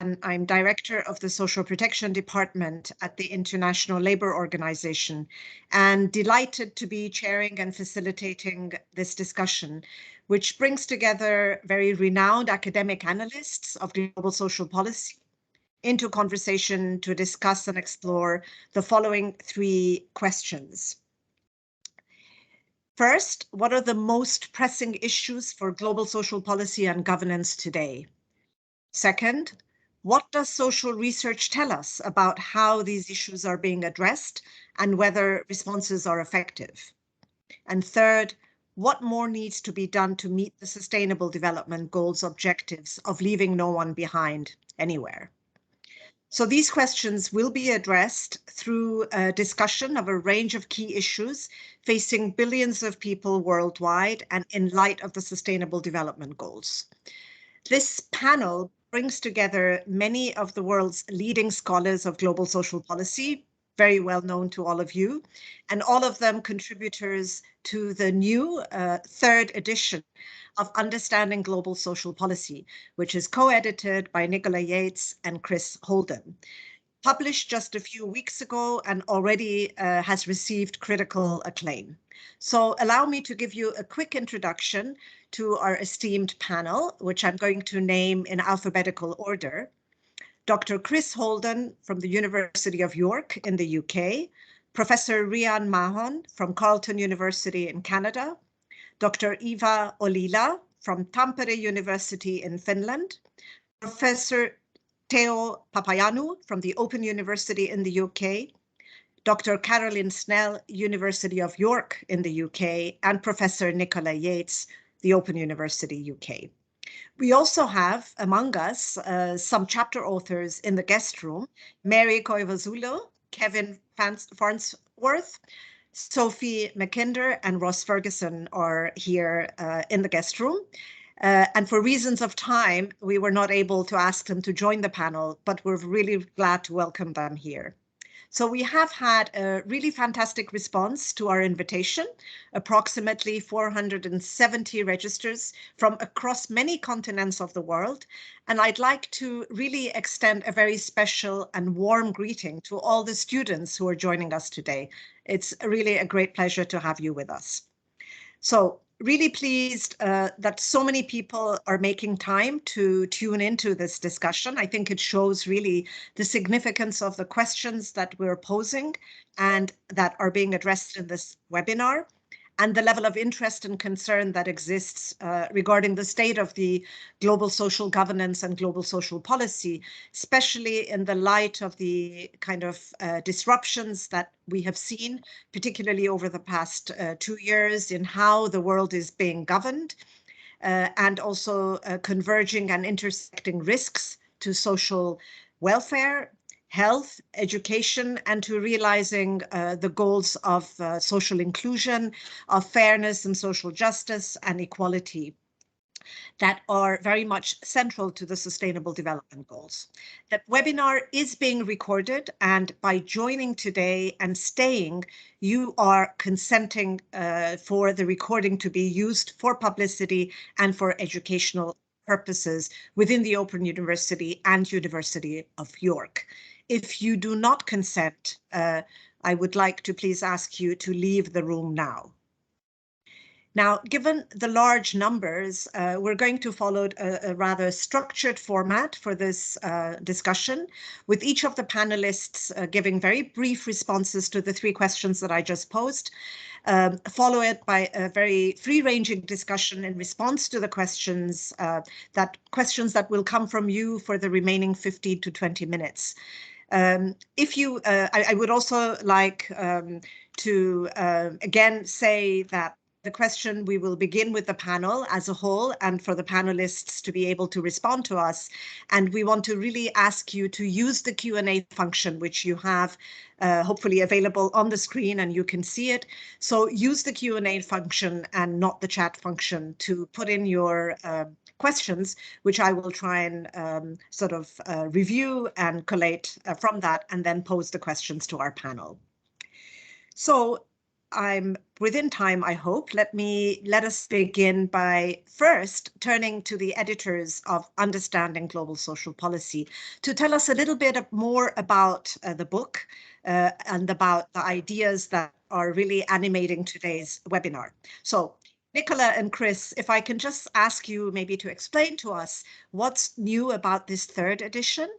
and I'm Director of the Social Protection Department at the International Labour Organization, and delighted to be chairing and facilitating this discussion, which brings together very renowned academic analysts of global social policy into conversation to discuss and explore the following three questions. First, what are the most pressing issues for global social policy and governance today? Second, what does social research tell us about how these issues are being addressed and whether responses are effective? And third, what more needs to be done to meet the Sustainable Development Goals objectives of leaving no one behind anywhere? So these questions will be addressed through a discussion of a range of key issues facing billions of people worldwide and in light of the Sustainable Development Goals. This panel brings together many of the world's leading scholars of global social policy, very well known to all of you, and all of them contributors to the new third edition of Understanding Global Social Policy, which is co-edited by Nicola Yeates and Chris Holden. Published just a few weeks ago and already has received critical acclaim. So allow me to give you a quick introduction to our esteemed panel, which I'm going to name in alphabetical order. Dr. Chris Holden from the University of York in the UK, Professor Rian Mahon from Carleton University in Canada, Dr. Eva Olila from Tampere University in Finland, Professor Teo Papayannou from the Open University in the UK, Dr. Caroline Snell, University of York in the UK, and Professor Nicola Yeates, the Open University UK. We also have among us some chapter authors in the guest room, Mary Koivazulo, Kevin Farnsworth, Sophie McKinder and Ross Ferguson are here in the guest room. And for reasons of time, we were not able to ask them to join the panel, but we're really glad to welcome them here. So we have had a really fantastic response to our invitation, approximately 470 registers from across many continents of the world. And I'd like to really extend a very special and warm greeting to all the students who are joining us today. It's really a great pleasure to have you with us. So really pleased that so many people are making time to tune into this discussion. I think it shows really the significance of the questions that we're posing and that are being addressed in this webinar, and the level of interest and concern that exists regarding the state of the global social governance and global social policy, especially in the light of the kind of disruptions that we have seen, particularly over the past 2 years, in how the world is being governed, and also converging and intersecting risks to social welfare, health, education, and to realizing the goals of social inclusion, of fairness and social justice and equality that are very much central to the Sustainable Development Goals. That webinar is being recorded, and by joining today and staying, you are consenting for the recording to be used for publicity and for educational purposes within the Open University and University of York. If you do not consent, I would like to please ask you to leave the room now. Now, given the large numbers, we're going to follow a rather structured format for this discussion, with each of the panelists giving very brief responses to the three questions that I just posed, followed by a very free-ranging discussion in response to the questions that will come from you for the remaining 15 to 20 minutes. I would also like to again say that the question, we will begin with the panel as a whole and for the panelists to be able to respond to us. And we want to really ask you to use the Q&A function, which you have hopefully available on the screen and you can see it. So use the Q&A function and not the chat function to put in your questions, which I will try and review and collate from that and then pose the questions to our panel. So I'm within time, I hope, let us begin by first turning to the editors of Understanding Global Social Policy to tell us a little bit more about the book and about the ideas that are really animating today's webinar. So Nicola and Chris, if I can just ask you maybe to explain to us what's new about this third edition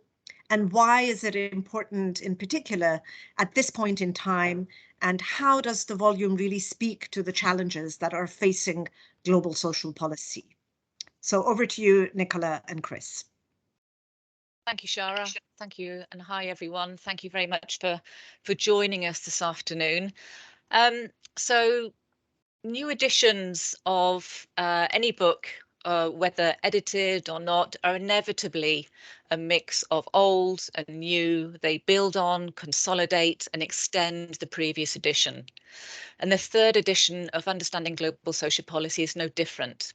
and why is it important in particular at this point in time, and how does the volume really speak to the challenges that are facing global social policy? So over to you, Nicola and Chris. Thank you, Shahra. Thank you, and hi everyone. Thank you very much for joining us this afternoon. So new editions of any book, whether edited or not, are inevitably a mix of old and new. They build on, consolidate, and extend the previous edition. And the third edition of Understanding Global Social Policy is no different.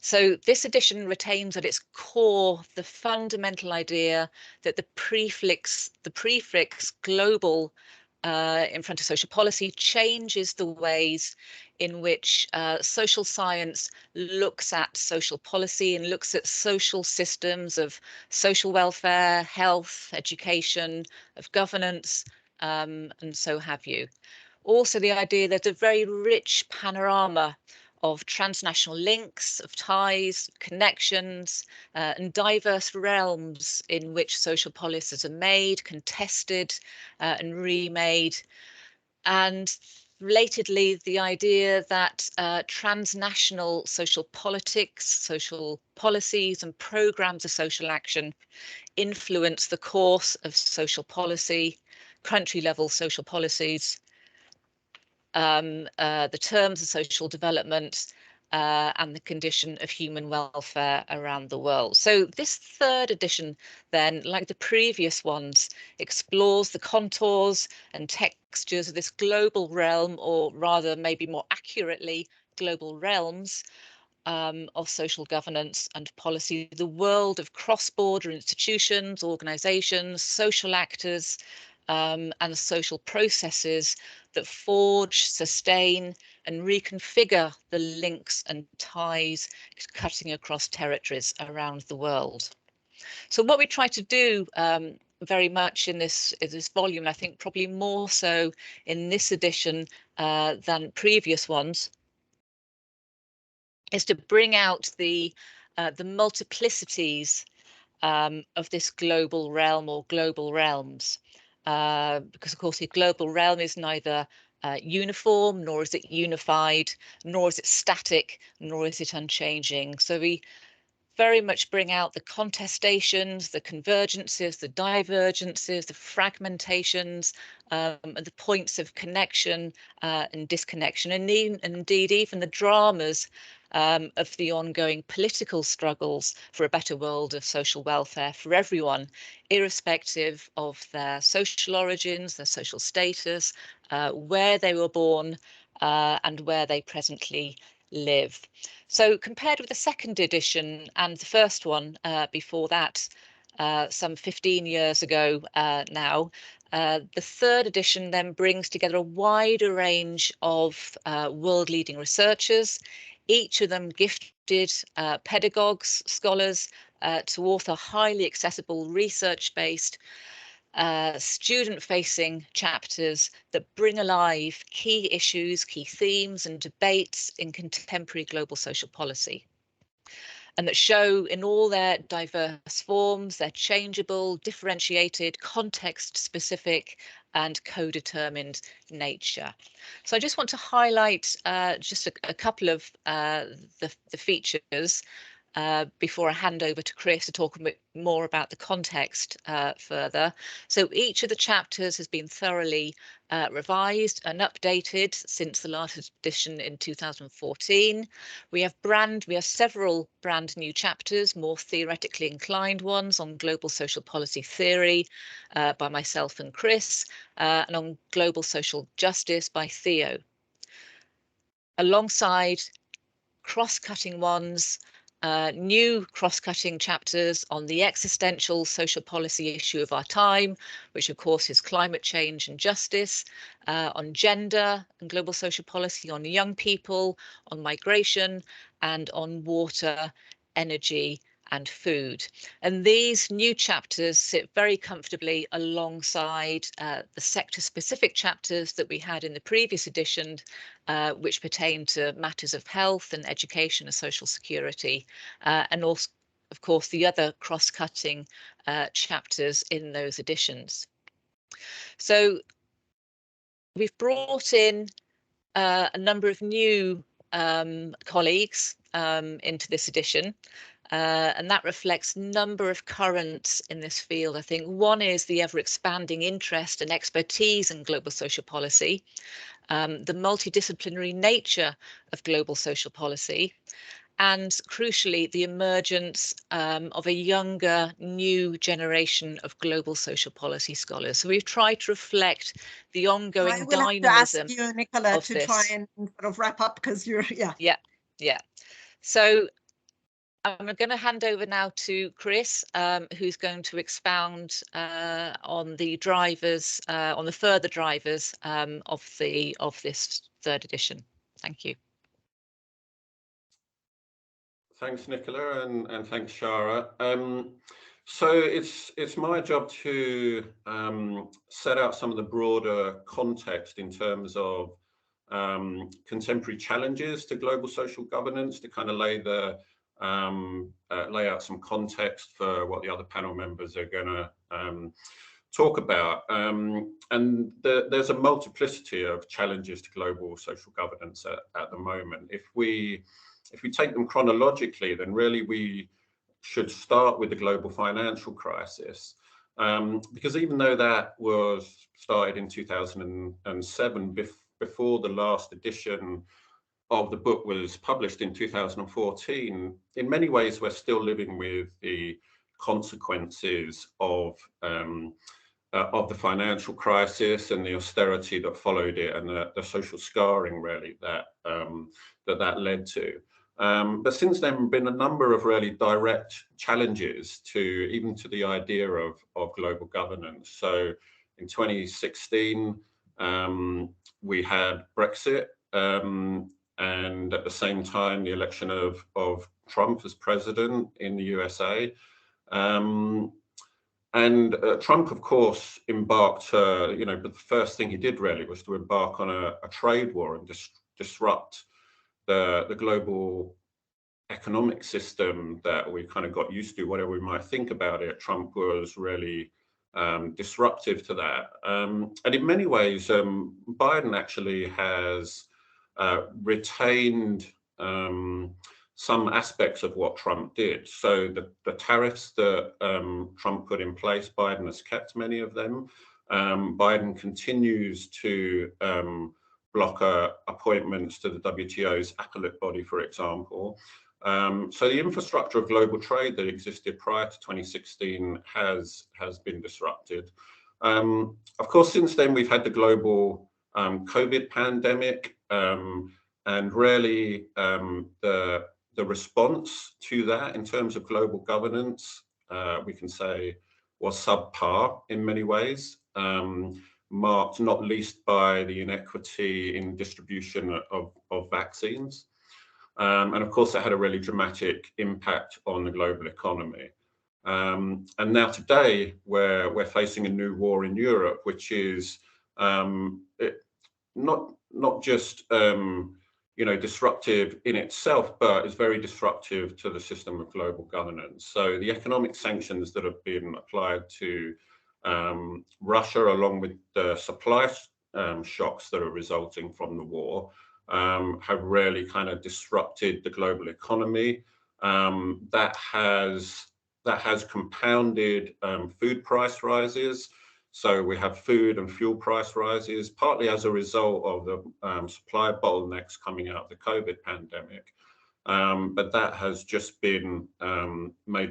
So this edition retains at its core the fundamental idea that the prefix global in front of social policy changes the ways in which social science looks at social policy and looks at social systems of social welfare, health, education, of governance, and so have you. Also the idea that a very rich panorama of transnational links, of ties, connections, and diverse realms in which social policies are made, contested, and remade. And relatedly, the idea that transnational social politics, social policies, and programs of social action influence the course of social policy, country-level social policies, the terms of social development, and the condition of human welfare around the world. So this third edition then, like the previous ones, explores the contours and textures of this global realm, or rather maybe more accurately, global realms of social governance and policy, the world of cross-border institutions, organizations, social actors, and social processes that forge, sustain, and reconfigure the links and ties cutting across territories around the world. So what we try to do very much in this volume, I think probably more so in this edition than previous ones, is to bring out the multiplicities of this global realm or global realms. Because of course the global realm is neither uniform, nor is it unified, nor is it static, nor is it unchanging. So we very much bring out the contestations, the convergences, the divergences, the fragmentations, and the points of connection and disconnection, and indeed even the dramas of the ongoing political struggles for a better world of social welfare for everyone, irrespective of their social origins, their social status, where they were born, and where they presently live. So compared with the second edition and the first one before that, some 15 years ago now, the third edition then brings together a wider range of world-leading researchers, each of them gifted pedagogues, scholars, to author highly accessible, research-based, student-facing chapters that bring alive key issues, key themes and debates in contemporary global social policy, and that show in all their diverse forms, their changeable, differentiated, context-specific and co-determined nature. So I just want to highlight just a couple of the features before I hand over to Chris to talk a bit more about the context further. So each of the chapters has been thoroughly revised and updated since the last edition in 2014. We have several brand new chapters, more theoretically inclined ones on global social policy theory by myself and Chris, and on global social justice by Theo, alongside cross-cutting ones new cross-cutting chapters on the existential social policy issue of our time, which of course is climate change and justice, on gender and global social policy, on young people, on migration, and on water, energy, and food. And these new chapters sit very comfortably alongside the sector-specific chapters that we had in the previous edition, which pertain to matters of health and education and social security, and also, of course, the other cross-cutting chapters in those editions. So we've brought in a number of new colleagues into this edition. And that reflects a number of currents in this field. I think one is the ever-expanding interest and expertise in global social policy, the multidisciplinary nature of global social policy, and crucially, the emergence of a younger, new generation of global social policy scholars. So we've tried to reflect the ongoing I will have to ask dynamism you, Nicola, of to this. try and sort of wrap up because you're, Yeah. So I'm going to hand over now to Chris, who's going to expound on the drivers, on the further drivers of this third edition. Thank you. Thanks, Nicola, and thanks, Shahra. So it's my job to set out some of the broader context in terms of contemporary challenges to global social governance, to kind of lay out some context for what the other panel members are going to talk about. And there's a multiplicity of challenges to global social governance at the moment. If we take them chronologically, then really we should start with the global financial crisis, because even though that was started in 2007, before the last edition of the book was published in 2014, in many ways we're still living with the consequences of the financial crisis and the austerity that followed it, and the social scarring really that led to. But since then, there have been a number of really direct challenges even to the idea of global governance. So in 2016, we had Brexit, and at the same time, the election of Trump as president in the USA. And Trump, of course, embarked, but the first thing he did really was to embark on a trade war and disrupt the global economic system that we kind of got used to. Whatever we might think about it, Trump was really disruptive to that. And in many ways, Biden actually has retained some aspects of what Trump did. So the tariffs that Trump put in place, Biden has kept many of them. Biden continues to block appointments to the WTO's appellate body, for example. So the infrastructure of global trade that existed prior to 2016 has been disrupted. Of course, since then, we've had the global COVID pandemic, and really the response to that in terms of global governance, we can say, was subpar in many ways, marked not least by the inequity in distribution of vaccines. And of course, that had a really dramatic impact on the global economy. And now today, we're facing a new war in Europe, which is not just disruptive in itself, but is very disruptive to the system of global governance. So the economic sanctions that have been applied to Russia, along with the supply shocks that are resulting from the war, have really kind of disrupted the global economy. That has compounded food price rises. So we have food and fuel price rises, partly as a result of the supply bottlenecks coming out of the COVID pandemic. But that has just been made.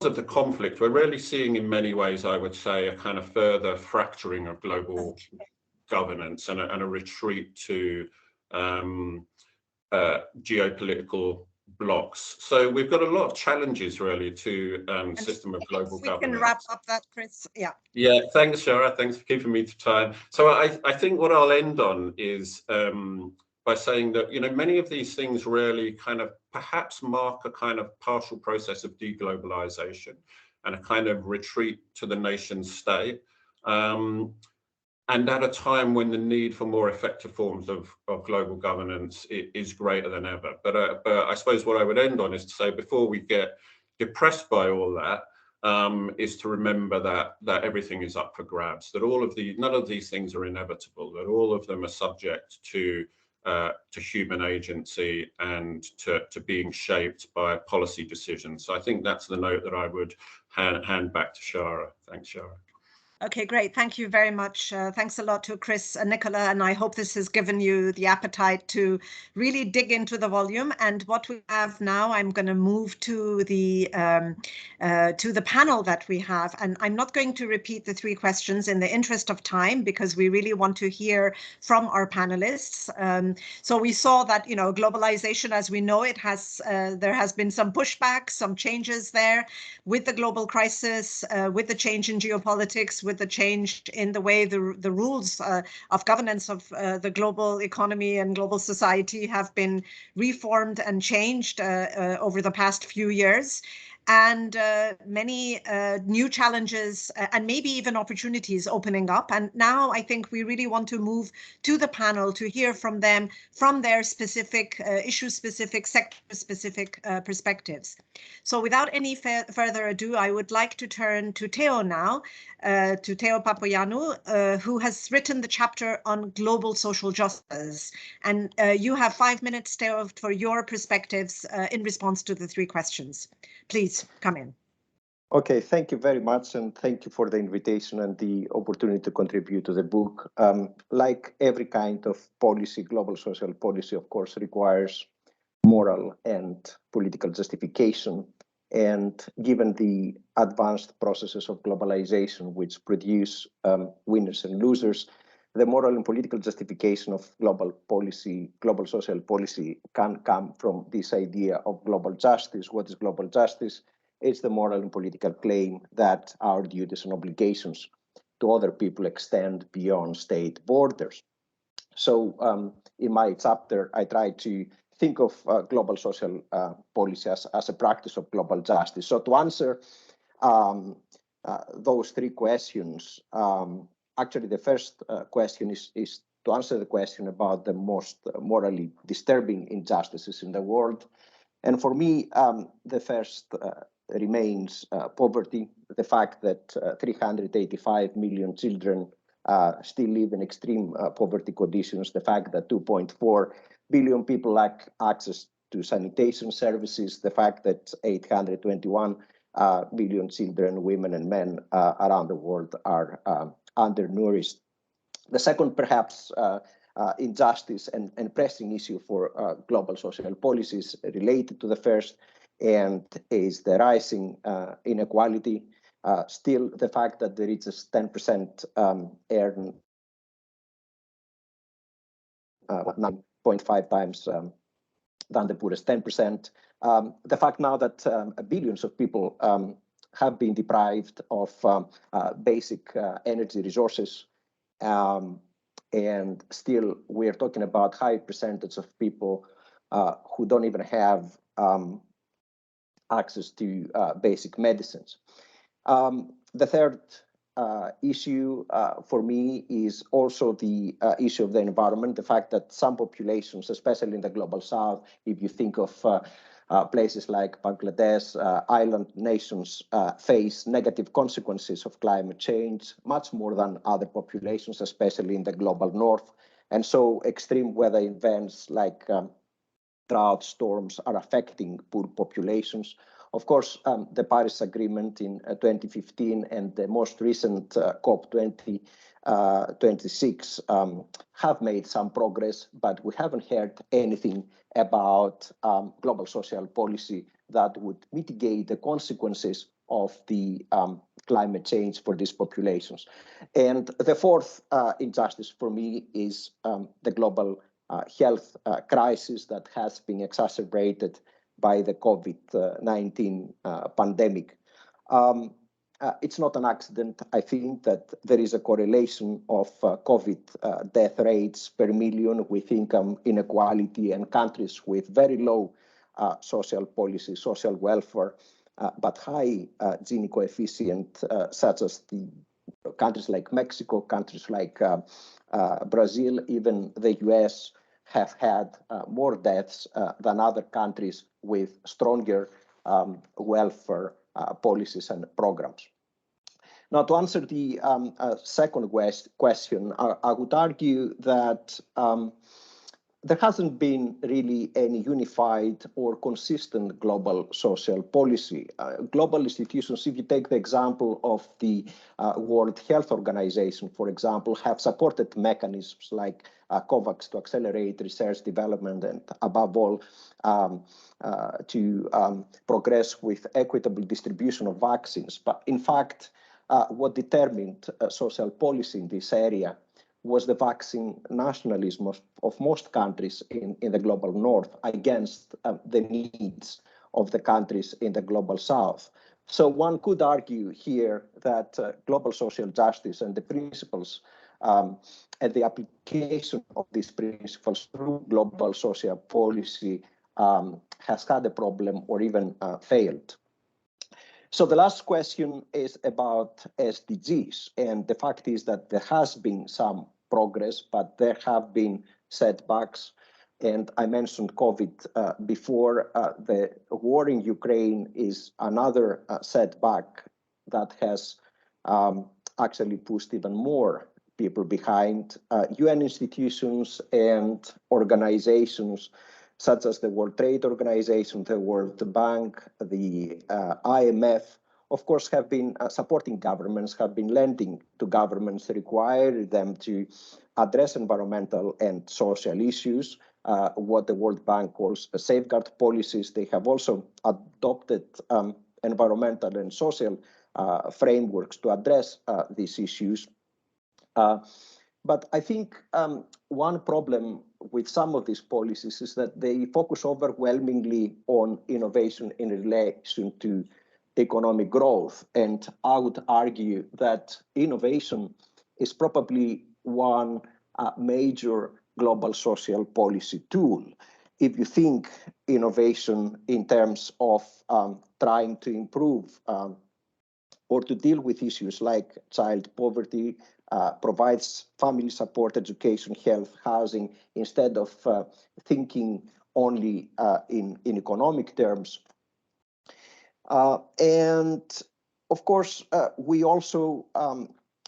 Of the conflict, we're really seeing in many ways, I would say, a kind of further fracturing of global governance and a retreat to geopolitical blocks. So we've got a lot of challenges really to system of global governance. We can wrap up that, Chris. Yeah. Yeah, thanks, Shahra. Thanks for keeping me to time. So I think what I'll end on is by saying that, you know, many of these things really kind of perhaps mark a kind of partial process of deglobalization and a kind of retreat to the nation state. And at a time when the need for more effective forms of global governance is greater than ever. But I suppose what I would end on is to say, before we get depressed by all that, is to remember that everything is up for grabs, that none of these things are inevitable, that all of them are subject to human agency and to being shaped by policy decisions. So I think that's the note that I would hand back to Shahra. Thanks, Shahra. Okay, great. Thank you very much. Thanks a lot to Chris and Nicola, and I hope this has given you the appetite to really dig into the volume. And what we have now, I'm going to move to the panel that we have, and I'm not going to repeat the 3 questions in the interest of time because we really want to hear from our panelists. So we saw that, you know, globalization as we know it has there has been some pushback, some changes there with the global crisis, with the change in geopolitics, with the change in the way the rules of governance of the global economy and global society have been reformed and changed over the past few years. And many new challenges and maybe even opportunities opening up. And now I think we really want to move to the panel to hear from them, from their specific issue-specific, sector-specific perspectives. So without any further ado, I would like to turn to Theo now, to Theo Papagiannou, who has written the chapter on global social justice. And you have 5 minutes, Theo, for your perspectives in response to the 3 questions. Please come in. Okay, thank you very much, and thank you for the invitation and the opportunity to contribute to the book. Like every kind of policy, global social policy, of course, requires moral and political justification. And given the advanced processes of globalization, which produce winners and losers, the moral and political justification of global policy, global social policy, can come from this idea of global justice. What is global justice? It's the moral and political claim that our duties and obligations to other people extend beyond state borders. So in my chapter, I try to think of global social policy as a practice of global justice. So to answer those 3 questions, actually, the first question is to answer the question about the most morally disturbing injustices in the world. And for me, the first remains poverty, the fact that 385 million children still live in extreme poverty conditions, the fact that 2.4 billion people lack access to sanitation services, the fact that 821 billion children, women and men around the world are undernourished. The second, perhaps, injustice and pressing issue for global social policies related to the first, and is the rising inequality. Still, the fact that the richest 10% earn 9.5 times than the poorest 10%. The fact now that billions of people have been deprived of basic energy resources, and still we're talking about high percentage of people who don't even have access to basic medicines. The third issue for me is also the issue of the environment, the fact that some populations, especially in the global south, if you think of places like Bangladesh, island nations, face negative consequences of climate change much more than other populations, especially in the global north. And so extreme weather events like drought, storms are affecting poor populations. Of course, the Paris Agreement in 2015 and the most recent COP26 have made some progress, but we haven't heard anything about global social policy that would mitigate the consequences of the climate change for these populations. And the fourth injustice for me is the global health crisis that has been exacerbated by the COVID-19 pandemic. It's not an accident, I think, that there is a correlation of COVID death rates per million with income inequality, and countries with very low social policy, social welfare, but high Gini coefficient, such as the countries like Mexico, countries like Brazil, even the US, have had more deaths than other countries with stronger welfare policies and programs. Now, to answer the second question, I would argue that there hasn't been really any unified or consistent global social policy. Global institutions, if you take the example of the World Health Organization, for example, have supported mechanisms like COVAX to accelerate research development and, above all, to progress with equitable distribution of vaccines. But in fact, what determined social policy in this area was the vaccine nationalism of most countries in the global north against the needs of the countries in the global south. So one could argue here that global social justice and the principles and the application of these principles through global social policy has had a problem or even failed. So the last question is about SDGs, and the fact is that there has been some progress, but there have been setbacks. And I mentioned COVID before. The war in Ukraine is another setback that has actually pushed even more people behind. UN institutions and organizations such as the World Trade Organization, the World Bank, the IMF, of course, have been supporting governments, have been lending to governments, require them to address environmental and social issues, what the World Bank calls safeguard policies. They have also adopted environmental and social frameworks to address these issues. But I think one problem with some of these policies is that they focus overwhelmingly on innovation in relation to economic growth. And I would argue that innovation is probably one major global social policy tool. If you think innovation in terms of trying to improve or to deal with issues like child poverty, provides family support, education, health, housing, instead of thinking only in economic terms. And of course, we also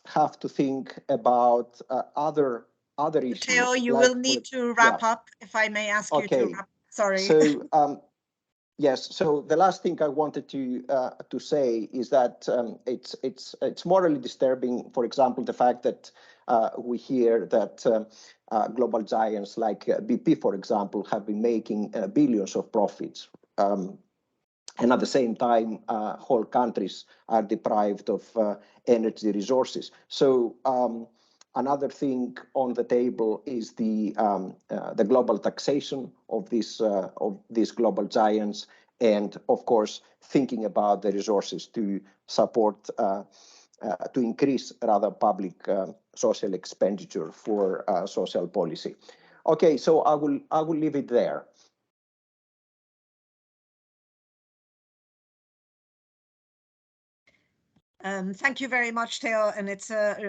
have to think about other issues. Theo, you will need to wrap up, if I may ask you to wrap. Sorry. So yes. So the last thing I wanted to say is that it's morally disturbing. For example, the fact that we hear that global giants like BP, for example, have been making billions of profits. And at the same time, whole countries are deprived of energy resources. So another thing on the table is the global taxation of these global giants, and of course, thinking about the resources to support, to increase rather public social expenditure for social policy. Okay, so I will leave it there. Thank you very much, Theo. And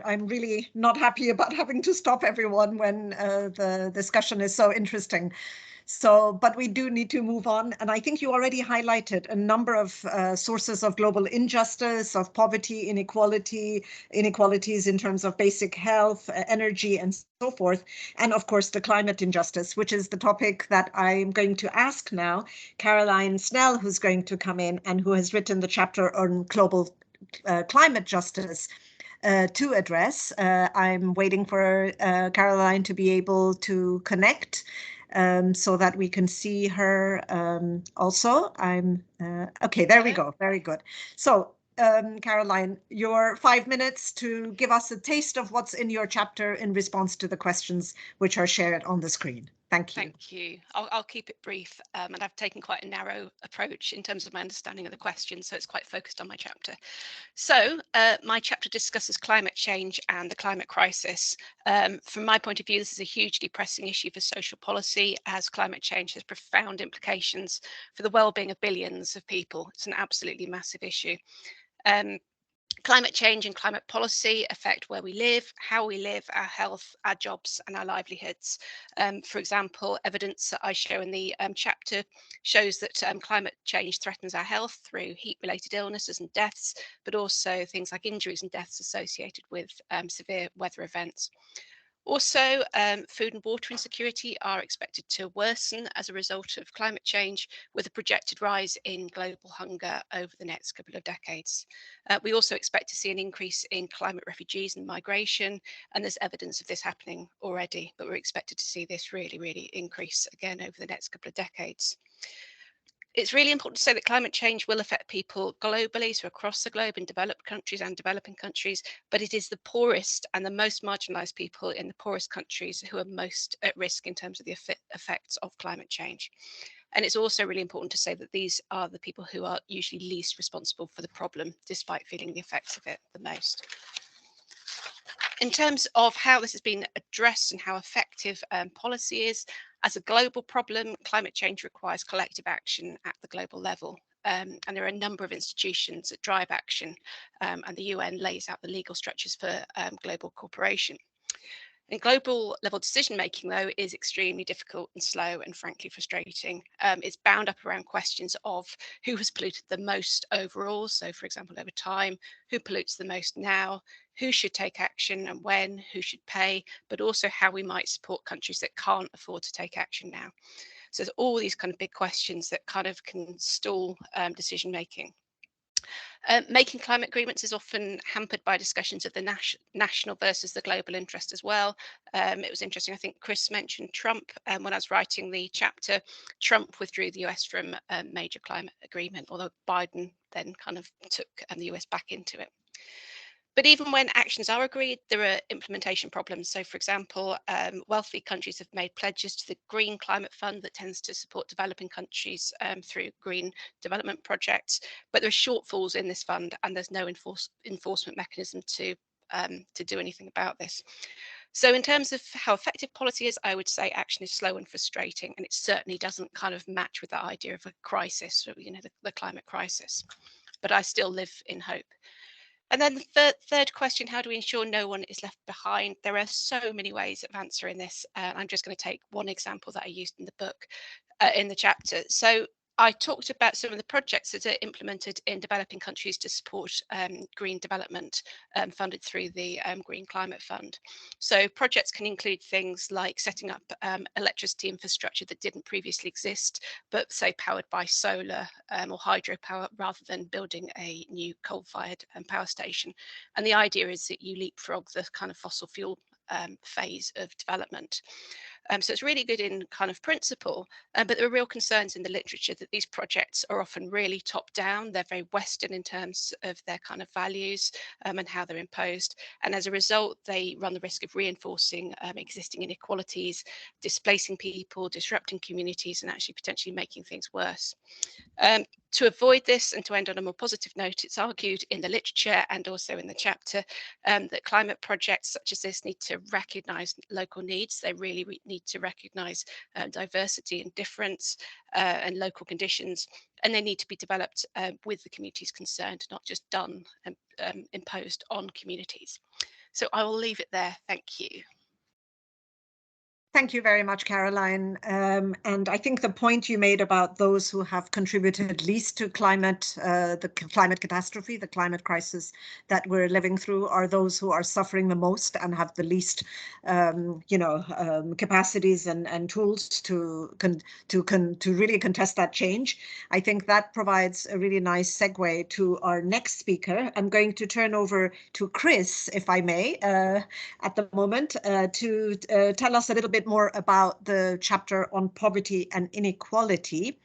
I'm really not happy about having to stop everyone when the discussion is so interesting. So, but we do need to move on. And I think you already highlighted a number of sources of global injustice, of poverty, inequalities in terms of basic health, energy, and so forth. And of course, the climate injustice, which is the topic that I'm going to ask now Caroline Snell, who's going to come in and who has written the chapter on global climate justice to address. I'm waiting for Caroline to be able to connect so that we can see her also. Okay, there we go. Very good. So Caroline, your 5 minutes to give us a taste of what's in your chapter in response to the questions which are shared on the screen. Thank you. Thank you. I'll keep it brief, and I've taken quite a narrow approach in terms of my understanding of the question, so it's quite focused on my chapter. So my chapter discusses climate change and the climate crisis. From my point of view, this is a hugely pressing issue for social policy, as climate change has profound implications for the well-being of billions of people. It's an absolutely massive issue. Climate change and climate policy affect where we live, how we live, our health, our jobs and our livelihoods. For example, evidence that I show in the chapter shows that climate change threatens our health through heat-related illnesses and deaths, but also things like injuries and deaths associated with severe weather events. Also, food and water insecurity are expected to worsen as a result of climate change, with a projected rise in global hunger over the next couple of decades. We also expect to see an increase in climate refugees and migration, and there's evidence of this happening already, but we're expected to see this really increase again over the next couple of decades. It's really important to say that climate change will affect people globally, so across the globe, in developed countries and developing countries, but it is the poorest and the most marginalized people in the poorest countries who are most at risk in terms of the effects of climate change. And it's also really important to say that these are the people who are usually least responsible for the problem, despite feeling the effects of it the most. In terms of how this has been addressed and how effective policy is, as a global problem, climate change requires collective action at the global level. And there are a number of institutions that drive action, and the UN lays out the legal structures for global cooperation. And global level decision making, though, is extremely difficult and slow and frankly frustrating. It's bound up around questions of who has polluted the most overall. So, for example, over time, who pollutes the most now, who should take action and when, who should pay, but also how we might support countries that can't afford to take action now. So there's all these kind of big questions that kind of can stall decision making. Making climate agreements is often hampered by discussions of the national versus the global interest as well. It was interesting, I think Chris mentioned Trump, when I was writing the chapter. Trump withdrew the US from a major climate agreement, although Biden then kind of took the US back into it. But even when actions are agreed, there are implementation problems. So, for example, wealthy countries have made pledges to the Green Climate Fund that tends to support developing countries through green development projects. But there are shortfalls in this fund, and there's no enforcement mechanism to do anything about this. So in terms of how effective policy is, I would say action is slow and frustrating, and it certainly doesn't kind of match with that idea of a crisis, you know, the climate crisis. But I still live in hope. And then the third question, how do we ensure no one is left behind? There are so many ways of answering this. I'm just going to take one example that I used in the book, in the chapter. So I talked about some of the projects that are implemented in developing countries to support green development funded through the Green Climate Fund. So projects can include things like setting up electricity infrastructure that didn't previously exist, but say powered by solar or hydropower rather than building a new coal-fired power station. And the idea is that you leapfrog the kind of fossil fuel phase of development. So it's really good in kind of principle, but there are real concerns in the literature that these projects are often really top down. They're very Western in terms of their kind of values and how they're imposed. And as a result, they run the risk of reinforcing existing inequalities, displacing people, disrupting communities, and actually potentially making things worse. To avoid this and to end on a more positive note, it's argued in the literature and also in the chapter that climate projects such as this need to recognise local needs. They really need to recognise diversity and difference and local conditions, and they need to be developed with the communities concerned, not just done and imposed on communities. So I will leave it there. Thank you. Thank you very much, Caroline. And I think the point you made about those who have contributed least to climate, the climate catastrophe, the climate crisis that we're living through, are those who are suffering the most and have the least, capacities and tools to really contest that change. I think that provides a really nice segue to our next speaker. I'm going to turn over to Chris, if I may, at the moment, to tell us a little bit more about the chapter on poverty and inequality.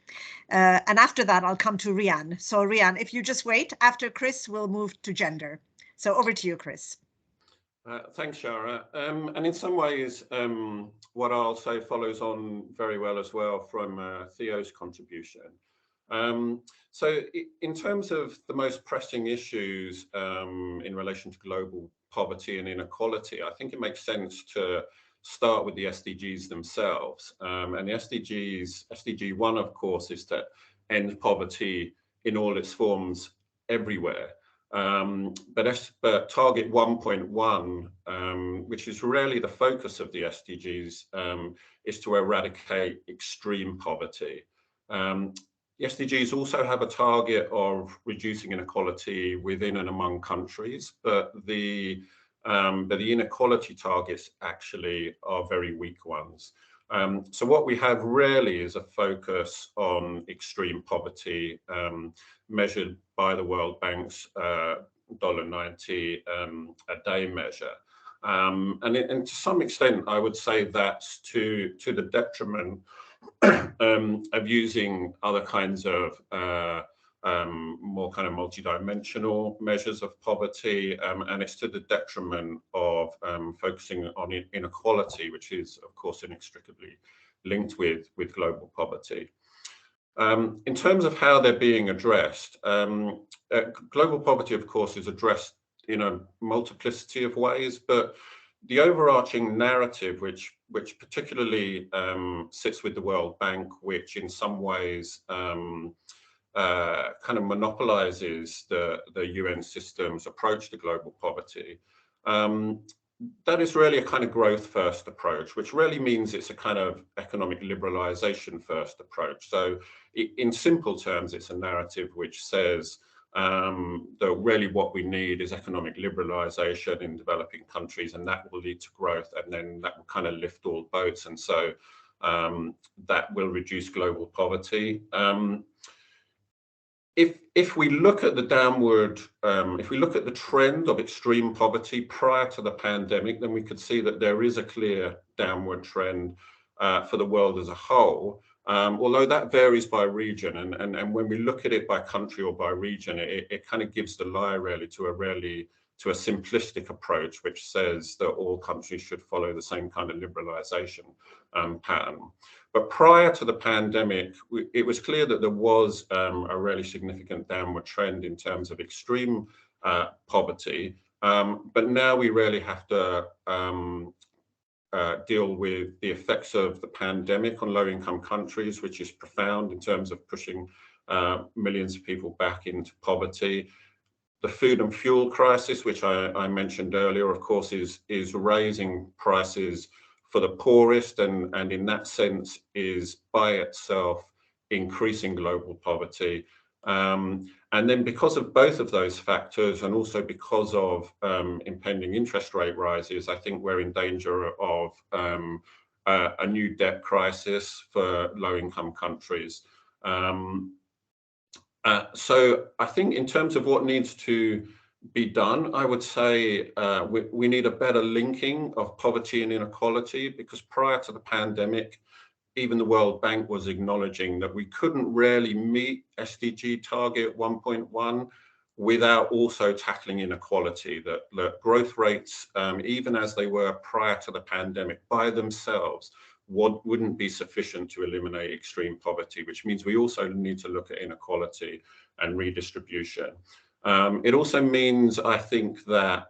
And after that, I'll come to Rian. So Rian, if you just wait, after Chris, we'll move to gender. So over to you, Chris. Thanks, Shahra. And in some ways, what I'll say follows on very well as well from Theo's contribution. So in terms of the most pressing issues in relation to global poverty and inequality, I think it makes sense to start with the SDGs themselves. And the SDG 1, of course, is to end poverty in all its forms everywhere. But target 1.1, which is really the focus of the SDGs, is to eradicate extreme poverty. The SDGs also have a target of reducing inequality within and among countries, but the inequality targets actually are very weak ones. So what we have really is a focus on extreme poverty, measured by the World Bank's $1.90 a day measure. And to some extent, I would say that's to the detriment of using other kinds of more kind of multidimensional measures of poverty, and it's to the detriment of focusing on inequality, which is, of course, inextricably linked with global poverty. In terms of how they're being addressed, global poverty, of course, is addressed in a multiplicity of ways, but the overarching narrative, which particularly sits with the World Bank, which in some ways kind of monopolizes the UN system's approach to global poverty, that is really a kind of growth first approach, which really means it's a kind of economic liberalization first approach. So in simple terms, it's a narrative which says that really what we need is economic liberalization in developing countries, and that will lead to growth, and then that will kind of lift all boats, and so that will reduce global poverty. If we look at the downward, if we look at the trend of extreme poverty prior to the pandemic, then we could see that there is a clear downward trend for the world as a whole. Although that varies by region, and when we look at it by country or by region, it kind of gives the lie really to a simplistic approach, which says that all countries should follow the same kind of liberalization pattern. But prior to the pandemic, it was clear that there was a really significant downward trend in terms of extreme poverty. But now we really have to deal with the effects of the pandemic on low-income countries, which is profound in terms of pushing millions of people back into poverty. The food and fuel crisis, which I mentioned earlier, of course, is raising prices for the poorest, and in that sense is by itself increasing global poverty. And then because of both of those factors, and also because of impending interest rate rises, I think we're in danger of a new debt crisis for low-income countries. So I think in terms of what needs to be done, I would say we need a better linking of poverty and inequality, because prior to the pandemic, even the World Bank was acknowledging that we couldn't really meet SDG target 1.1 without also tackling inequality, that growth rates, even as they were prior to the pandemic, by themselves wouldn't be sufficient to eliminate extreme poverty, which means we also need to look at inequality and redistribution. It also means, I think, that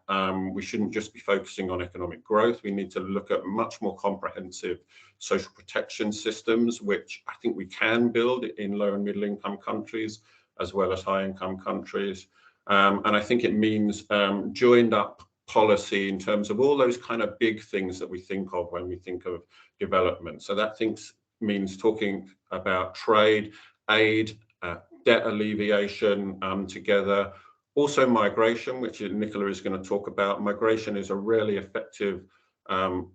we shouldn't just be focusing on economic growth. We need to look at much more comprehensive social protection systems, which I think we can build in low and middle income countries, as well as high income countries. And I think it means joined up policy in terms of all those kind of big things that we think of when we think of development. So that means talking about trade, aid, debt alleviation together. Also migration, which Nicola is going to talk about. Migration is a really effective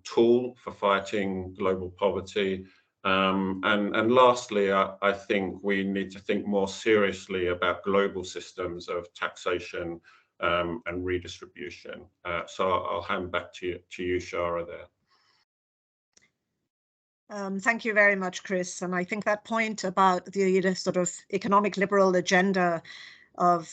tool for fighting global poverty. And lastly, I think we need to think more seriously about global systems of taxation and redistribution. So I'll hand back to you, Shahra, there. Thank you very much, Chris. And I think that point about the sort of economic liberal agenda of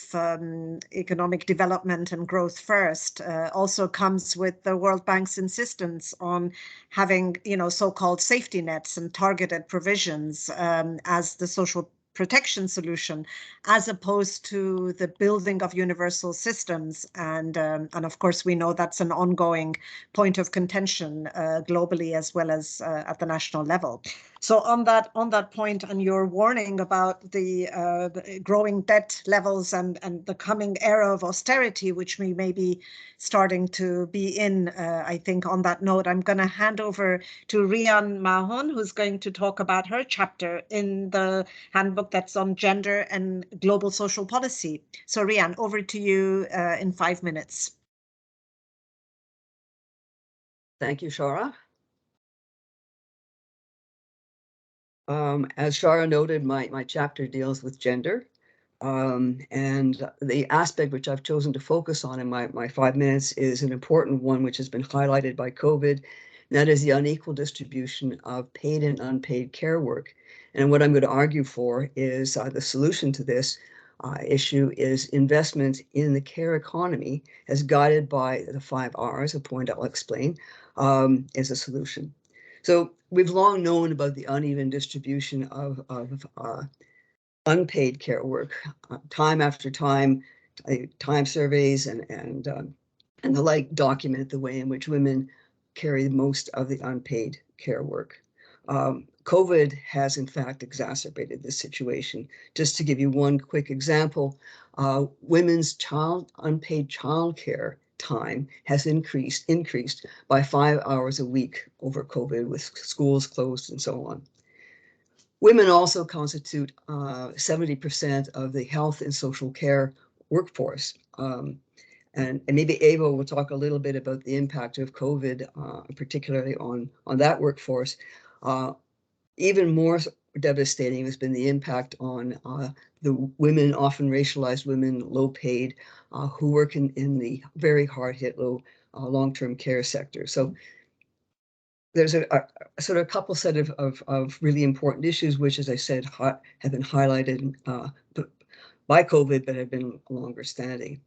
economic development and growth first also comes with the World Bank's insistence on having, so-called safety nets and targeted provisions as the social protection solution, as opposed to the building of universal systems. And of course, we know that's an ongoing point of contention globally as well as at the national level. So on that point, and your warning about the growing debt levels and the coming era of austerity, which we may be starting to be in, I think on that note, I'm going to hand over to Rian Mahon, who's going to talk about her chapter in the handbook that's on gender and global social policy. So Rian, over to you in 5 minutes. Thank you, Shahra. As Shahra noted, my chapter deals with gender. And the aspect which I've chosen to focus on in my 5 minutes is an important one, which has been highlighted by COVID. And that is the unequal distribution of paid and unpaid care work. And what I'm going to argue for is the solution to this issue is investment in the care economy, as guided by the 5 R's, a point I'll explain, is a solution. So we've long known about the uneven distribution of unpaid care work. Time after time, time surveys and the like document the way in which women carry most of the unpaid care work. COVID has in fact exacerbated this situation. Just to give you one quick example, women's unpaid childcare time has increased by 5 hours a week over COVID, with schools closed and so on. Women also constitute 70% of the health and social care workforce. And maybe Ava will talk a little bit about the impact of COVID, particularly on that workforce. Even more devastating has been the impact on the women, often racialized women, low paid, who work in the very hard hit, low long-term care sector. So there's a sort of a couple set of really important issues, which, as I said, have been highlighted by COVID, but have been longer standing.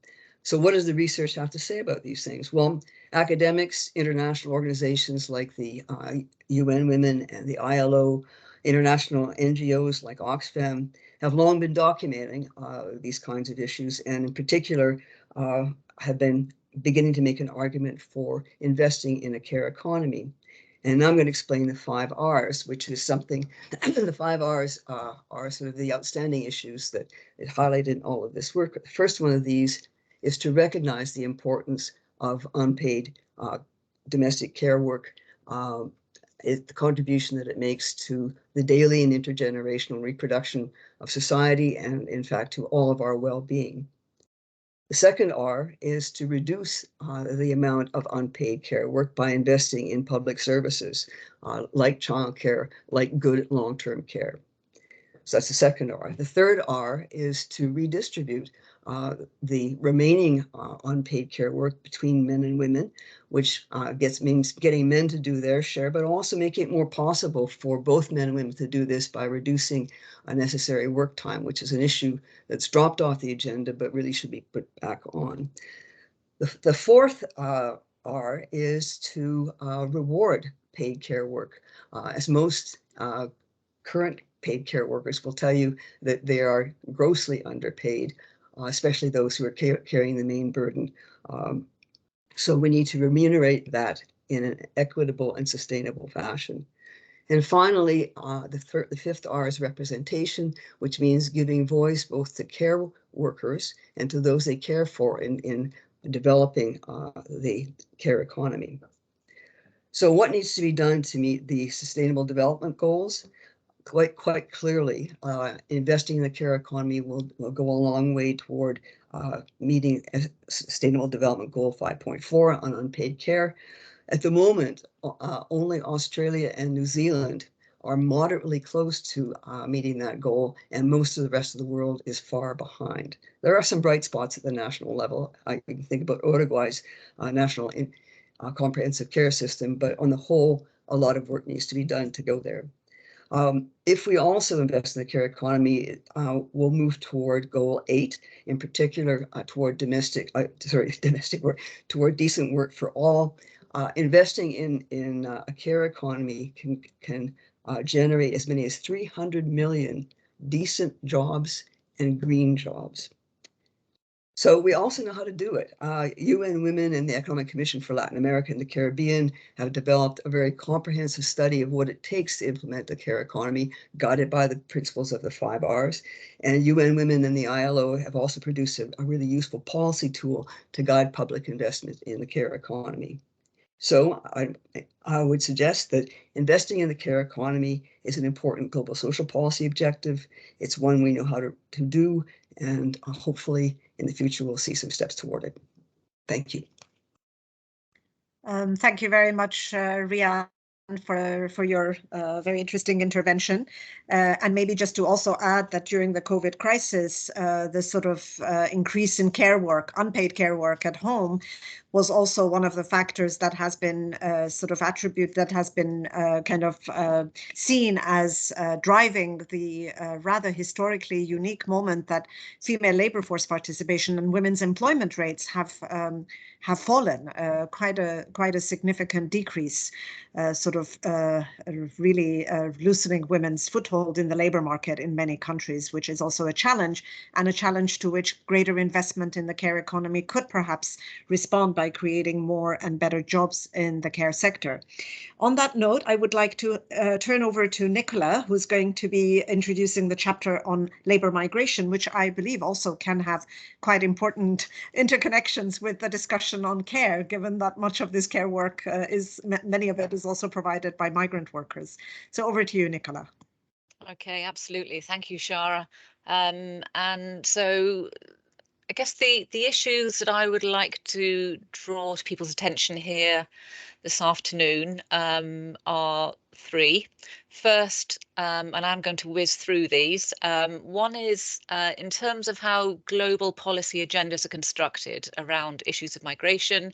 So what does the research have to say about these things? Well, academics, international organizations like the UN Women and the ILO, international NGOs like Oxfam have long been documenting these kinds of issues, and in particular have been beginning to make an argument for investing in a care economy. And now I'm going to explain the 5 R's, which is something, the 5 R's are sort of the outstanding issues that it highlighted in all of this work. The first one of these is to recognize the importance of unpaid domestic care work, the contribution that it makes to the daily and intergenerational reproduction of society, and in fact to all of our well-being. The second R is to reduce the amount of unpaid care work by investing in public services like childcare, like good long-term care. So that's the second R. The third R is to redistribute the remaining unpaid care work between men and women, which means getting men to do their share, but also making it more possible for both men and women to do this by reducing unnecessary work time, which is an issue that's dropped off the agenda, but really should be put back on. The fourth R is to reward paid care work, as most current paid care workers will tell you that they are grossly underpaid, especially those who are carrying the main burden. So we need to remunerate that in an equitable and sustainable fashion. And finally, the fifth R is representation, which means giving voice both to care workers and to those they care for in developing the care economy. So what needs to be done to meet the Sustainable Development Goals? Quite clearly, investing in the care economy will go a long way toward meeting Sustainable Development Goal 5.4 on unpaid care. At the moment, only Australia and New Zealand are moderately close to meeting that goal, and most of the rest of the world is far behind. There are some bright spots at the national level. I can think about Uruguay's national comprehensive care system, but on the whole, a lot of work needs to be done to go there. If we also invest in the care economy, we'll move toward goal 8, in particular toward domestic work, toward decent work for all. Investing in a care economy can generate as many as 300 million decent jobs and green jobs. So we also know how to do it. UN Women and the Economic Commission for Latin America and the Caribbean have developed a very comprehensive study of what it takes to implement the care economy, guided by the principles of the 5 Rs. And UN Women and the ILO have also produced a really useful policy tool to guide public investment in the care economy. So I would suggest that investing in the care economy is an important global social policy objective. It's one we know how to do, and hopefully in the future we'll see some steps toward it. Thank you. Thank you very much, Ria, for your very interesting intervention. And maybe just to also add that during the COVID crisis, the sort of increase in care work, unpaid care work at home, was also one of the factors that has been seen as driving the rather historically unique moment that female labor force participation and women's employment rates have fallen, quite a significant decrease, really loosening women's foothold in the labor market in many countries, which is also a challenge, and a challenge to which greater investment in the care economy could perhaps respond by creating more and better jobs in the care sector. On that note, I would like to turn over to Nicola, who's going to be introducing the chapter on labor migration, which I believe also can have quite important interconnections with the discussion on care, given that much of this care work many of it is also provided by migrant workers. So over to you, Nicola. Okay, absolutely. Thank you, Shahra. And so I guess the issues that I would like to draw to people's attention here this afternoon are 3. First, and I'm going to whiz through these. One is in terms of how global policy agendas are constructed around issues of migration.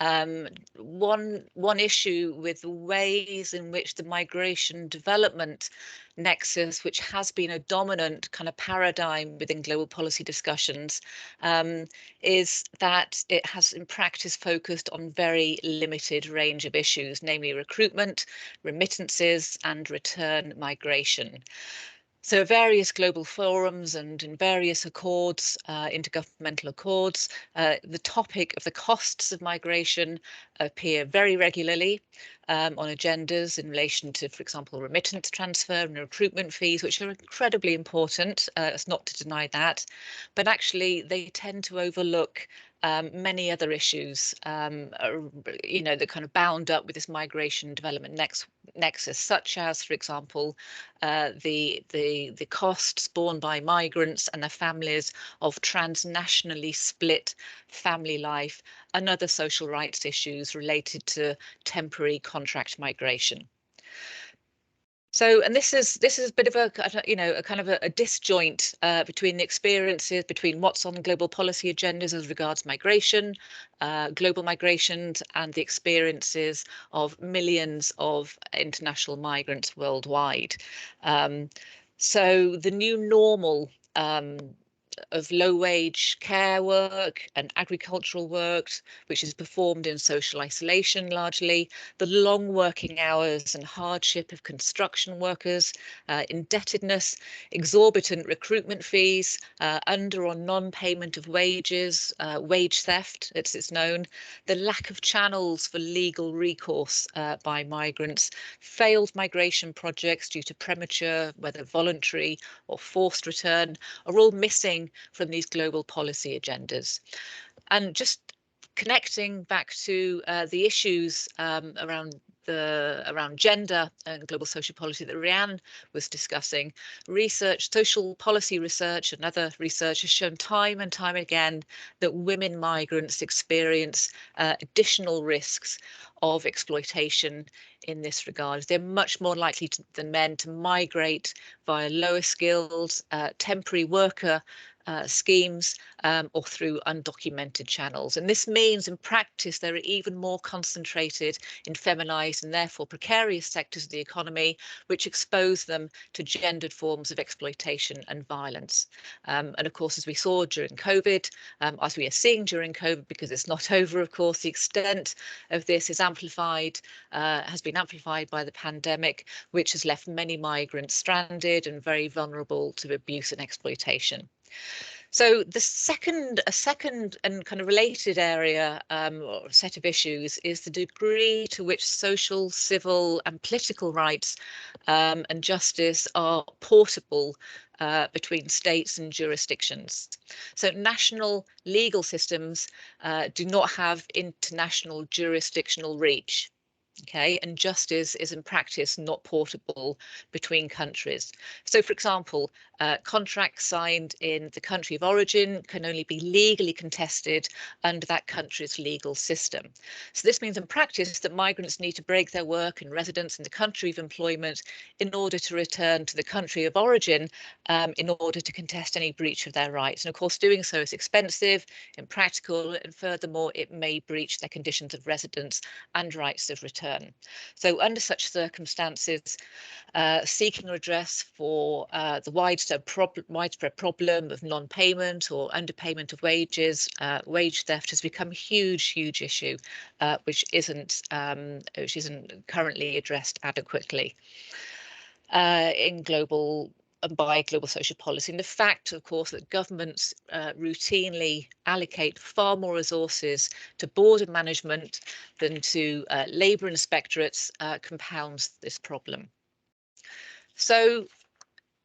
One issue with the ways in which the migration development nexus, which has been a dominant kind of paradigm within global policy discussions, is that it has in practice focused on very limited range of issues, namely recruitment, remittances, and return migration. So various global forums and in various accords, intergovernmental accords, the topic of the costs of migration appear very regularly on agendas in relation to, for example, remittance transfer and recruitment fees, which are incredibly important. It's not to deny that, but actually they tend to overlook many other issues, that kind of bound up with this migration development nexus, such as, for example, the costs borne by migrants and their families of transnationally split family life and other social rights issues related to temporary contract migration. So, and this is a bit of a kind of a disjoint between the experiences, between what's on global policy agendas as regards migration, global migrations, and the experiences of millions of international migrants worldwide. So the new normal of low-wage care work and agricultural work, which is performed in social isolation largely, the long working hours and hardship of construction workers, indebtedness, exorbitant recruitment fees, under or non-payment of wages, wage theft, it's known, the lack of channels for legal recourse by migrants, failed migration projects due to premature, whether voluntary or forced return, are all missing from these global policy agendas. And just connecting back to the issues around gender and global social policy that Rianne was discussing, research, social policy research and other research has shown time and time again that women migrants experience additional risks of exploitation in this regard. They're much more likely than men to migrate via lower skilled temporary worker schemes or through undocumented channels. And this means in practice they're even more concentrated in feminised and therefore precarious sectors of the economy, which expose them to gendered forms of exploitation and violence. And of course, as we saw during COVID, as we are seeing during COVID, because it's not over, of course, the extent of this is amplified, has been amplified by the pandemic, which has left many migrants stranded and very vulnerable to abuse and exploitation. So a second and kind of related area or set of issues is the degree to which social, civil and political rights and justice are portable between states and jurisdictions. So national legal systems do not have international jurisdictional reach. Okay, and justice is in practice not portable between countries. So, for example, contracts signed in the country of origin can only be legally contested under that country's legal system. So this means in practice that migrants need to break their work and residence in the country of employment in order to return to the country of origin in order to contest any breach of their rights. And of course, doing so is expensive, impractical, and furthermore, it may breach their conditions of residence and rights of return. So under such circumstances, seeking redress for the widespread problem of non-payment or underpayment of wages, wage theft has become a huge issue, which isn't currently addressed adequately in global and by global social policy. And the fact, of course, that governments routinely allocate far more resources to border management than to labour inspectorates compounds this problem. So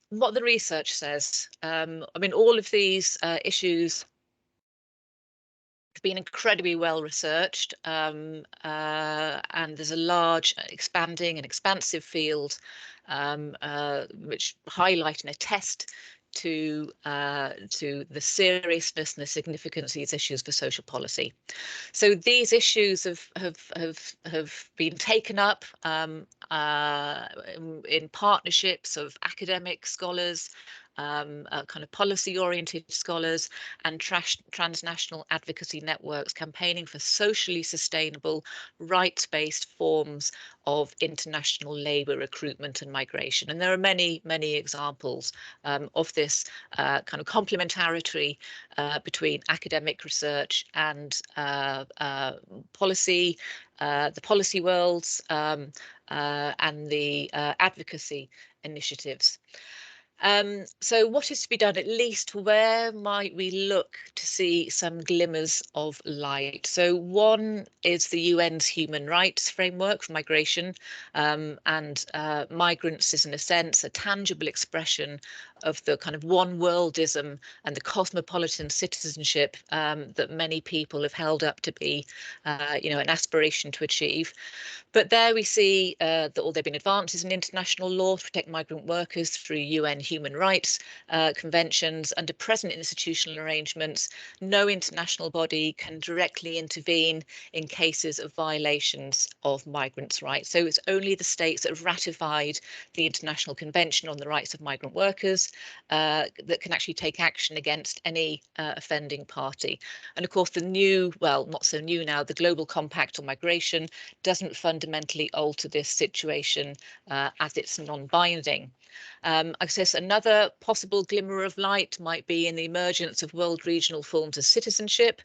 what the research says, I mean, all of these issues have been incredibly well researched, and there's a large, expanding and expansive field which highlight and attest to the seriousness and the significance of these issues for social policy. So these issues have been taken up in partnerships of academic scholars, kind of policy-oriented scholars and transnational advocacy networks campaigning for socially sustainable, rights-based forms of international labour recruitment and migration. And there are many examples of this kind of complementarity between academic research and policy, the policy worlds and the advocacy initiatives. So what is to be done? At least where might we look to see some glimmers of light? So one is the UN's human rights framework for migration, and migrants is in a sense a tangible expression of the kind of one worldism and the cosmopolitan citizenship that many people have held up to be, an aspiration to achieve. But there we see that although there have been advances in international law to protect migrant workers through UN human rights conventions, under present institutional arrangements, no international body can directly intervene in cases of violations of migrants' rights. So it's only the states that have ratified the International Convention on the Rights of Migrant Workers that can actually take action against any offending party. And of course, the new, well, not so new now, the Global Compact on Migration doesn't fundamentally alter this situation as it's non-binding. I guess another possible glimmer of light might be in the emergence of world regional forms of citizenship,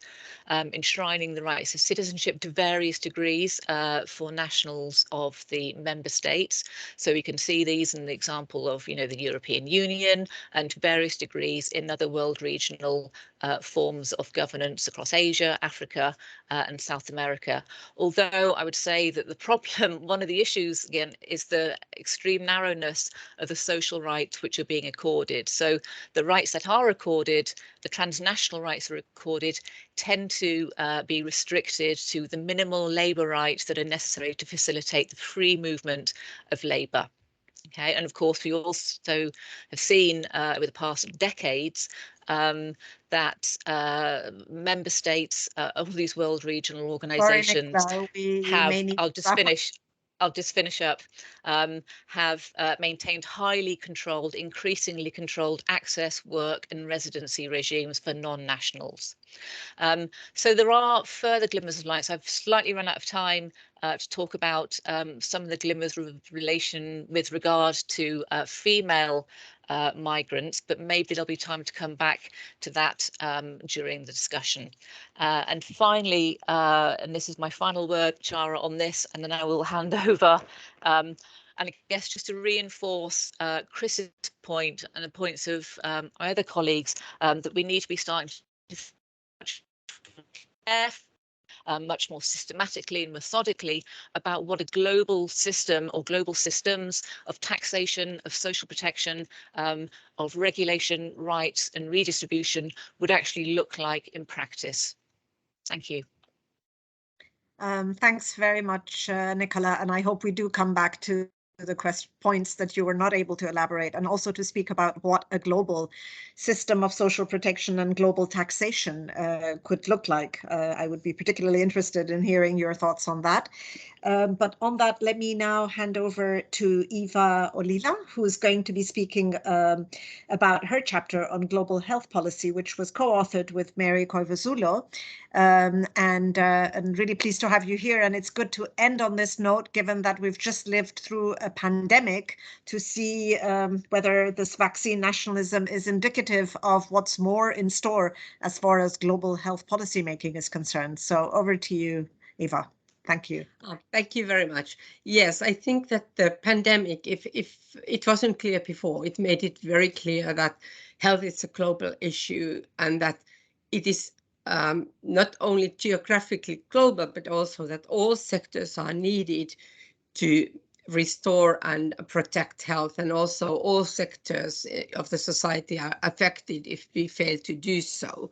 enshrining the rights of citizenship to various degrees for nationals of the member states. So we can see these in the example of, the European Union, and to various degrees in other world regional forms of governance across Asia, Africa, and South America. Although I would say that the problem, one of the issues again, is the extreme narrowness of the social rights which are being accorded. So the rights that are accorded, the transnational rights that are accorded, tend to be restricted to the minimal labour rights that are necessary to facilitate the free movement of labour. Okay, and of course we also have seen over the past decades that member states of these world regional organisations have, I'll just finish. I'll just finish up, have maintained highly controlled, increasingly controlled access, work and residency regimes for non-nationals. So there are further glimmers of light. I've slightly run out of time to talk about some of the glimmers relation with regard to female migrants, but maybe there'll be time to come back to that during the discussion. And finally, and this is my final word, Shahra, on this, and then I will hand over. And I guess just to reinforce Chris's point and the points of my other colleagues, that we need to be starting to much more systematically and methodically about what a global system or global systems of taxation, of social protection, of regulation, rights and redistribution would actually look like in practice. Thank you. Thanks very much, Nicola, and I hope we do come back to the points that you were not able to elaborate, and also to speak about what a global system of social protection and global taxation could look like. I would be particularly interested in hearing your thoughts on that. But on that, let me now hand over to Eva Olila, who's going to be speaking about her chapter on global health policy, which was co-authored with Mary Koivuzulo. And really pleased to have you here. And it's good to end on this note, given that we've just lived through a pandemic, to see whether this vaccine nationalism is indicative of what's more in store as far as global health policy making is concerned. So over to you, Eva. Thank you. Thank you very much. Yes, I think that the pandemic, if it wasn't clear before, it made it very clear that health is a global issue and that it is not only geographically global, but also that all sectors are needed to restore and protect health, and also all sectors of the society are affected if we fail to do so.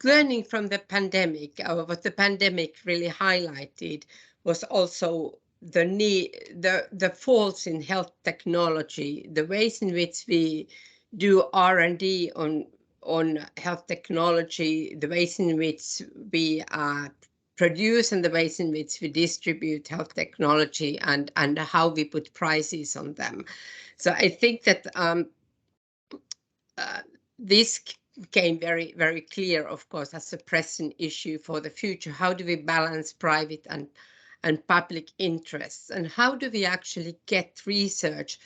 Learning from the pandemic, what the pandemic really highlighted was also the need, the faults in health technology, the ways in which we do R&D on health technology, the ways in which we produce and the ways in which we distribute health technology, and how we put prices on them. So I think that this became very, very clear, of course, as a pressing issue for the future. How do we balance private and public interests? And how do we actually get research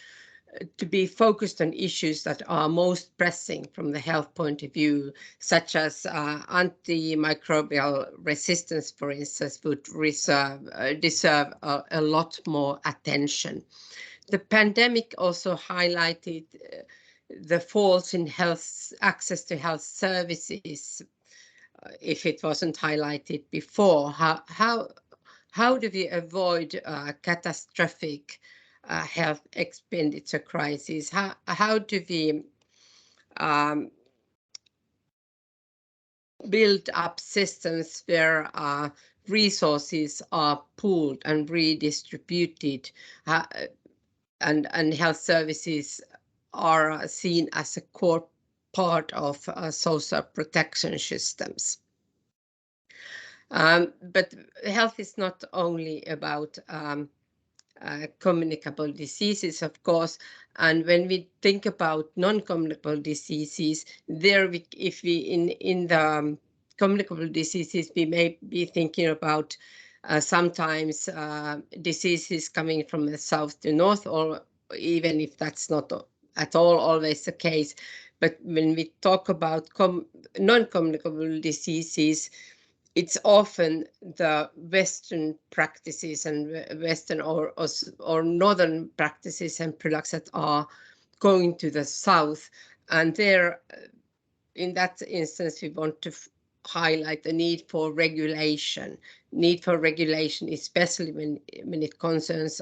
to be focused on issues that are most pressing from the health point of view, such as antimicrobial resistance, for instance, would deserve a lot more attention. The pandemic also highlighted the faults in health access to health services, if it wasn't highlighted before. How do we avoid catastrophic health expenditure crises? How do we build up systems where resources are pooled and redistributed, and health services are seen as a core part of social protection systems? But health is not only about communicable diseases, of course, and when we think about non-communicable diseases, if we in the communicable diseases, we may be thinking about sometimes diseases coming from the south to north, or even if that's not at all always the case. But when we talk about non-communicable diseases, it's often the Western practices and Western or Northern practices and products that are going to the south. And there, in that instance, we want to highlight the need for regulation, especially when it concerns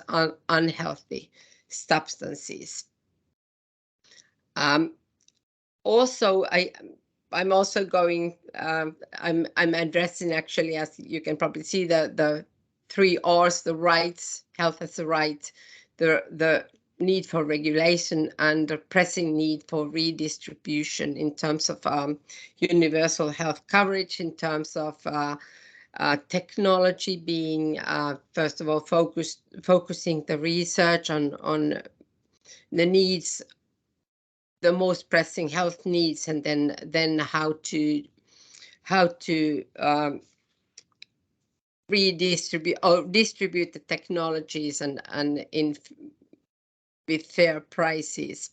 unhealthy substances. Also, I'm also going, I'm addressing, actually, as you can probably see, the 3 R's, the rights, health as a right, the need for regulation, and the pressing need for redistribution in terms of universal health coverage, in terms of technology being, first of all, focusing the research on the needs, the most pressing health needs, and then how to redistribute or distribute the technologies and with fair prices.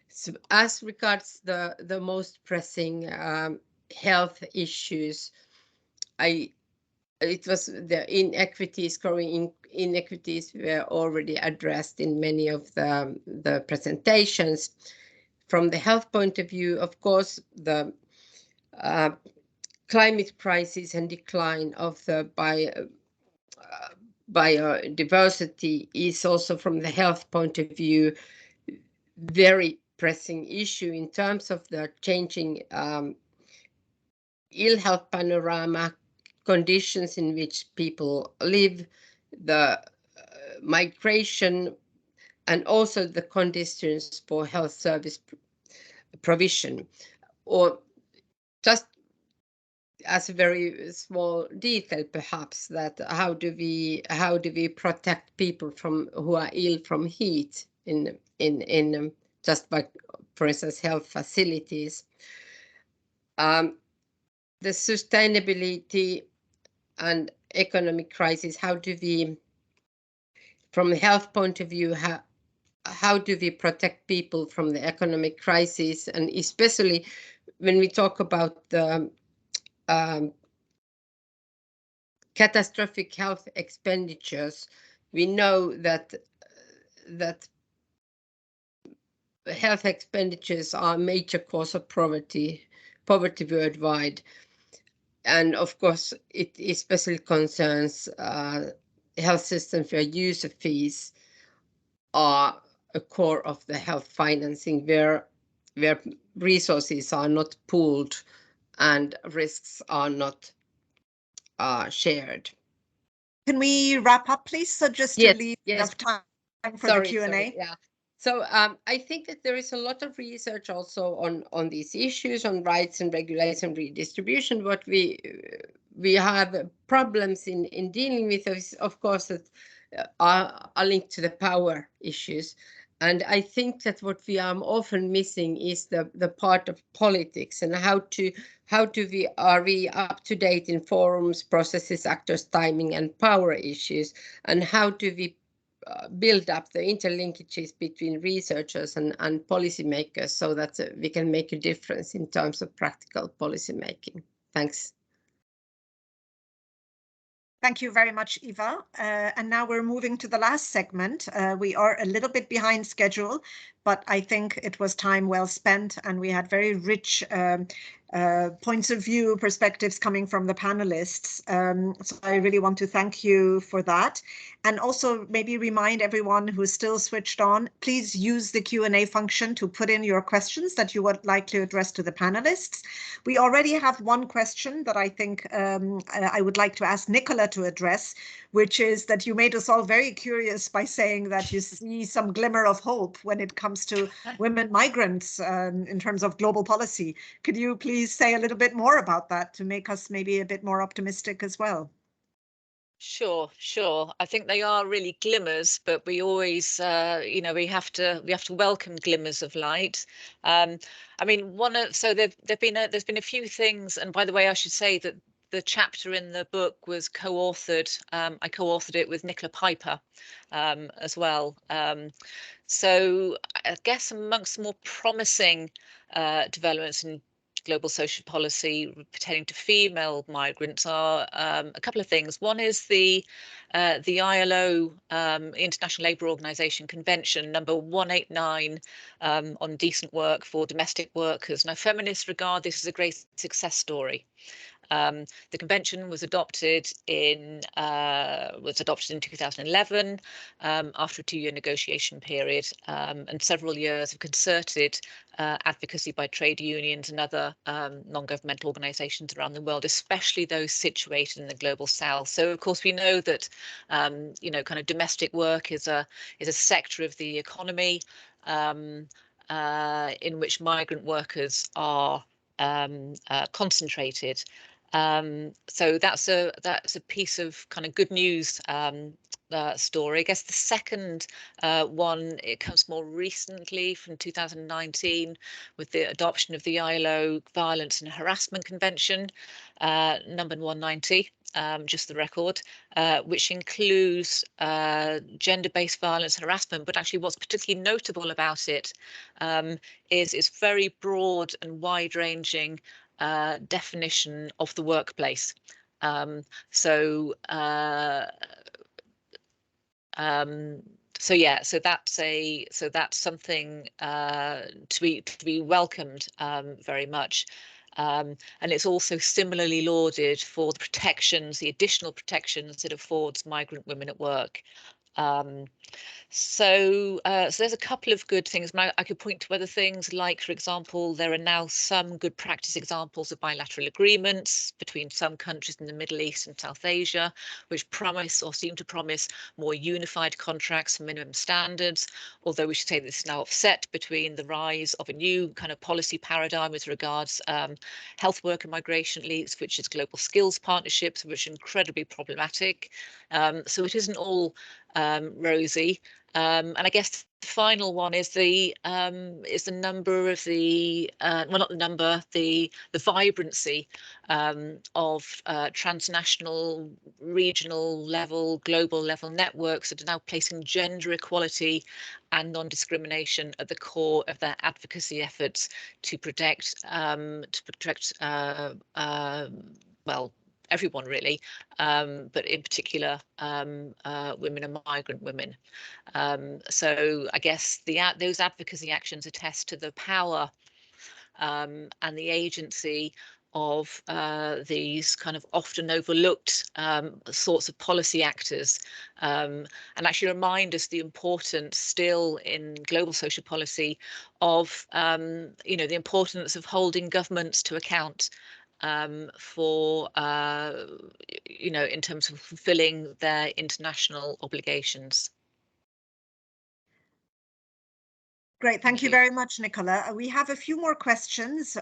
So as regards the most pressing health issues, it was the inequities, growing inequities were already addressed in many of the presentations. From the health point of view, of course, the climate crisis and decline of the biodiversity is also, from the health point of view, very pressing issue in terms of the changing ill health panorama, conditions in which people live, the migration, and also the conditions for health service provision. Or just as a very small detail, perhaps, that how do we protect people who are ill from heat in just by, for instance, health facilities. The sustainability and economic crisis, how do we, from the health point of view, how do we protect people from the economic crisis, and especially when we talk about the catastrophic health expenditures. We know that health expenditures are a major cause of poverty worldwide, and of course it especially concerns health systems where user fees are a core of the health financing, where resources are not pooled and risks are not shared. Can we wrap up, please? So just to leave enough time for the Q&A. Yeah. So I think that there is a lot of research also on these issues, on rights and regulation redistribution. What we have problems in dealing with is, of course, that are linked to the power issues. And I think that what we are often missing is the part of politics, and are we up to date in forums, processes, actors, timing, and power issues, and how do we build up the interlinkages between researchers and policymakers so that we can make a difference in terms of practical policymaking. Thanks. Thank you very much, Eva. And now we're moving to the last segment. We are a little bit behind schedule, but I think it was time well spent, and we had very rich points of view, perspectives coming from the panelists. So I really want to thank you for that. And also maybe remind everyone who's still switched on, please use the Q&A function to put in your questions that you would like to address to the panelists. We already have one question that I think I would like to ask Nicola to address, which is that you made us all very curious by saying that you see some glimmer of hope when it comes to women migrants in terms of global policy. Could you please say a little bit more about that to make us maybe a bit more optimistic as well? Sure. I think they are really glimmers, but we always, we have to welcome glimmers of light. I mean, there's been a few things, and by the way, I should say that the chapter in the book was co-authored. I co-authored it with Nicola Piper as well. So I guess amongst the more promising developments in global social policy pertaining to female migrants are a couple of things. One is the ILO, International Labour Organization Convention number 189 on decent work for domestic workers. Now, feminists regard this as a great success story. The convention was adopted in 2011 after a 2-year negotiation period and several years of concerted advocacy by trade unions and other non-governmental organisations around the world, especially those situated in the global south. So, of course, we know that kind of domestic work is a sector of the economy in which migrant workers are concentrated. So that's a piece of kind of good news story. I guess the second one, it comes more recently from 2019 with the adoption of the ILO Violence and Harassment Convention, number 190. Just the record, which includes gender-based violence and harassment. But actually what's particularly notable about it is it's very broad and wide-ranging definition of the workplace. So yeah, so that's something to be welcomed very much. And it's also similarly lauded for the protections, the additional protections it affords migrant women at work. So there's a couple of good things. I could point to other things, like, for example, there are now some good practice examples of bilateral agreements between some countries in the Middle East and South Asia, which promise or seem to promise more unified contracts and minimum standards, although we should say this is now offset between the rise of a new kind of policy paradigm with regards health worker migration leads, which is global skills partnerships, which are incredibly problematic. So it isn't all rosy. And I guess the final one is the number of the well, not the number, the vibrancy of transnational, regional level, global level networks that are now placing gender equality and non-discrimination at the core of their advocacy efforts to protect well, everyone really, but in particular women and migrant women. So I guess those advocacy actions attest to the power and the agency of these kind of often overlooked sorts of policy actors, and actually remind us the importance still in global social policy of the importance of holding governments to account for in terms of fulfilling their international obligations. Great, thank you very much, Nicola. We have a few more questions.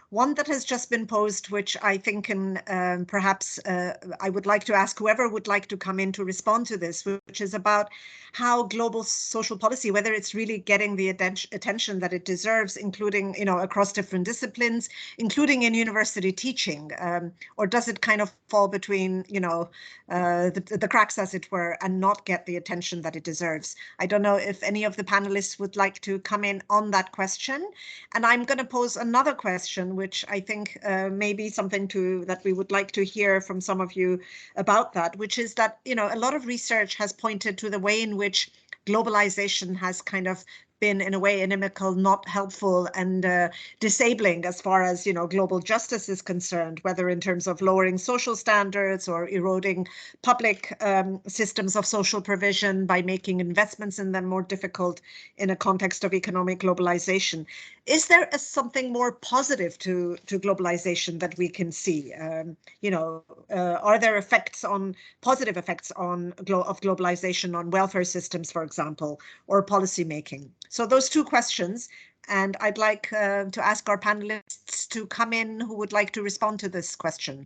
One that has just been posed, which I think perhaps I would like to ask whoever would like to come in to respond to this, which is about how global social policy, whether it's really getting the attention that it deserves, including, across different disciplines, including in university teaching, or does it kind of fall between, the cracks, as it were, and not get the attention that it deserves? I don't know if any of the panelists would like to come in on that question. And I'm going to pose another question, which I think may be something that we would like to hear from some of you about that, which is that, a lot of research has pointed to the way in which globalization has kind of been, in a way, inimical, not helpful, and disabling as far as, global justice is concerned, whether in terms of lowering social standards or eroding public systems of social provision by making investments in them more difficult in a context of economic globalization. Is there something more positive to globalization that we can see? Are there positive effects of globalization on welfare systems, for example, or policy making? So those two questions, and I'd like to ask our panelists to come in who would like to respond to this question.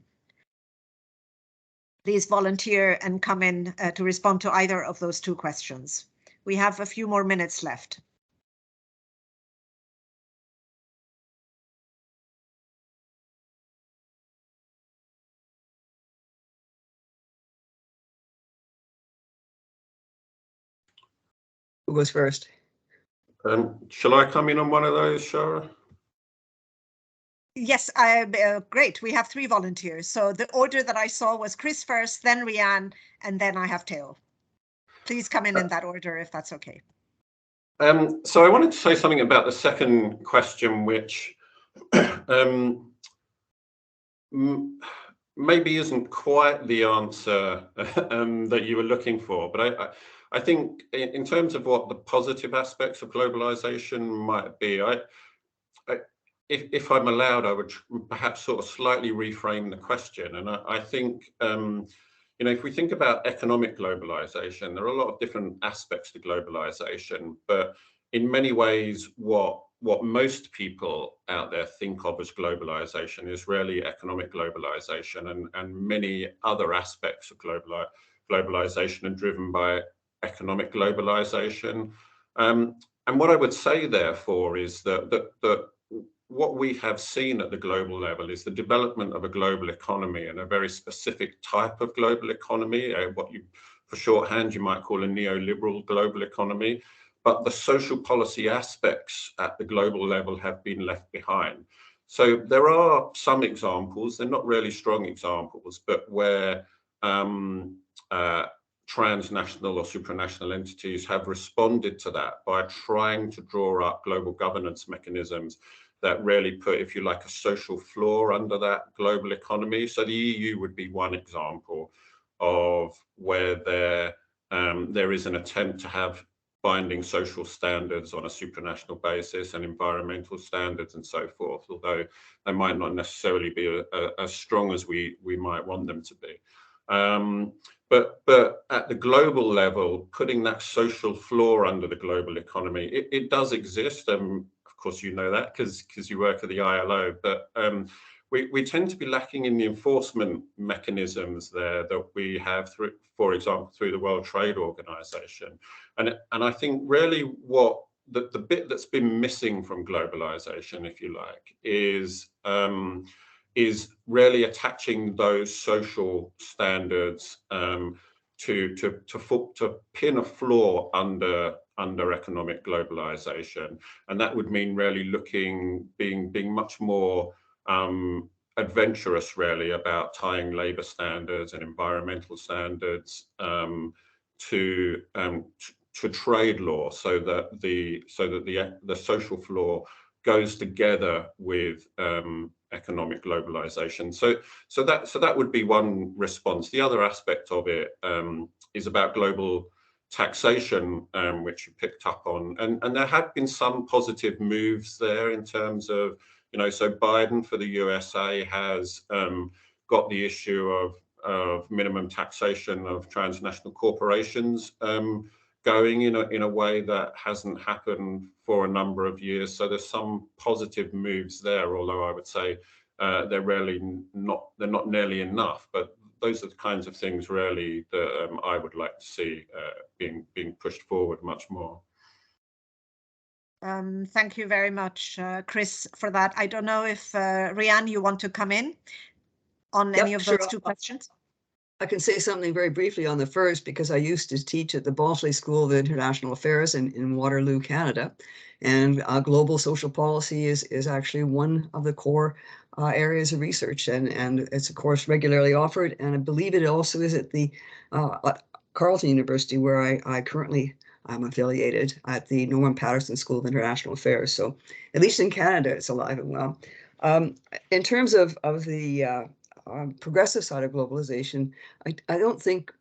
Please volunteer and come in to respond to either of those two questions. We have a few more minutes left. Who goes first? Shall I come in on one of those, Shahra? Yes, great. We have 3 volunteers. So the order that I saw was Chris first, then Rianne, and then I have Theo. Please come in that order, if that's okay. So I wanted to say something about the second question, which maybe isn't quite the answer that you were looking for, but I think in terms of what the positive aspects of globalization might be, if I'm allowed, I would perhaps sort of slightly reframe the question. And I think, if we think about economic globalization, there are a lot of different aspects to globalization, but in many ways, what what most people out there think of as globalization is really economic globalization, and many other aspects of globalization are driven by economic globalization. And what I would say, therefore, is that what we have seen at the global level is the development of a global economy, and a very specific type of global economy, what you, for shorthand, you might call a neoliberal global economy. But the social policy aspects at the global level have been left behind. So there are some examples, they're not really strong examples, but where transnational or supranational entities have responded to that by trying to draw up global governance mechanisms that really put, if you like, a social floor under that global economy. So the EU would be one example of where there is an attempt to have binding social standards on a supranational basis and environmental standards and so forth, although they might not necessarily be as strong as we might want them to be. But at the global level, putting that social floor under the global economy, it does exist. Of course, you know that because you work at the ILO, but we tend to be lacking in the enforcement mechanisms there that we have, through, for example, through the World Trade Organization. And I think really what the bit that's been missing from globalization, if you like, is really attaching those social standards to pin a floor under economic globalization. And that would mean really being much more adventurous, really, about tying labor standards and environmental standards to trade law, so that the social floor goes together with economic globalization. So that would be one response. The other aspect of it is about global taxation, which you picked up on, and there have been some positive moves there in terms of, you know, so Biden for the USA has got the issue of minimum taxation of transnational corporations going in a way that hasn't happened for a number of years. So there's some positive moves there, although I would say they're not nearly enough. But those are the kinds of things really that I would like to see being pushed forward much more. Thank you very much, Chris, for that. I don't know if Rianne, you want to come in on any of those two questions? I can say something very briefly on the first, because I used to teach at the Balsley School of International Affairs in Waterloo, Canada. And global social policy is actually one of the core areas of research, and it's a course regularly offered. And I believe it also is at the Carleton University, where I'm affiliated at the Norman Paterson School of International Affairs. So at least in Canada, it's alive and well. In terms of the progressive side of globalization, I don't think,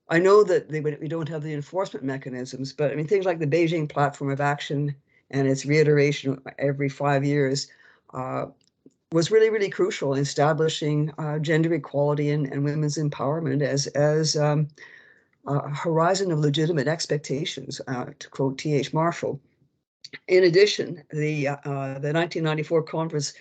I know that we don't have the enforcement mechanisms, but I mean, things like the Beijing Platform of Action and its reiteration every 5 years was really, really crucial in establishing gender equality and women's empowerment as a horizon of legitimate expectations, to quote T.H. Marshall. In addition, the 1994 Conference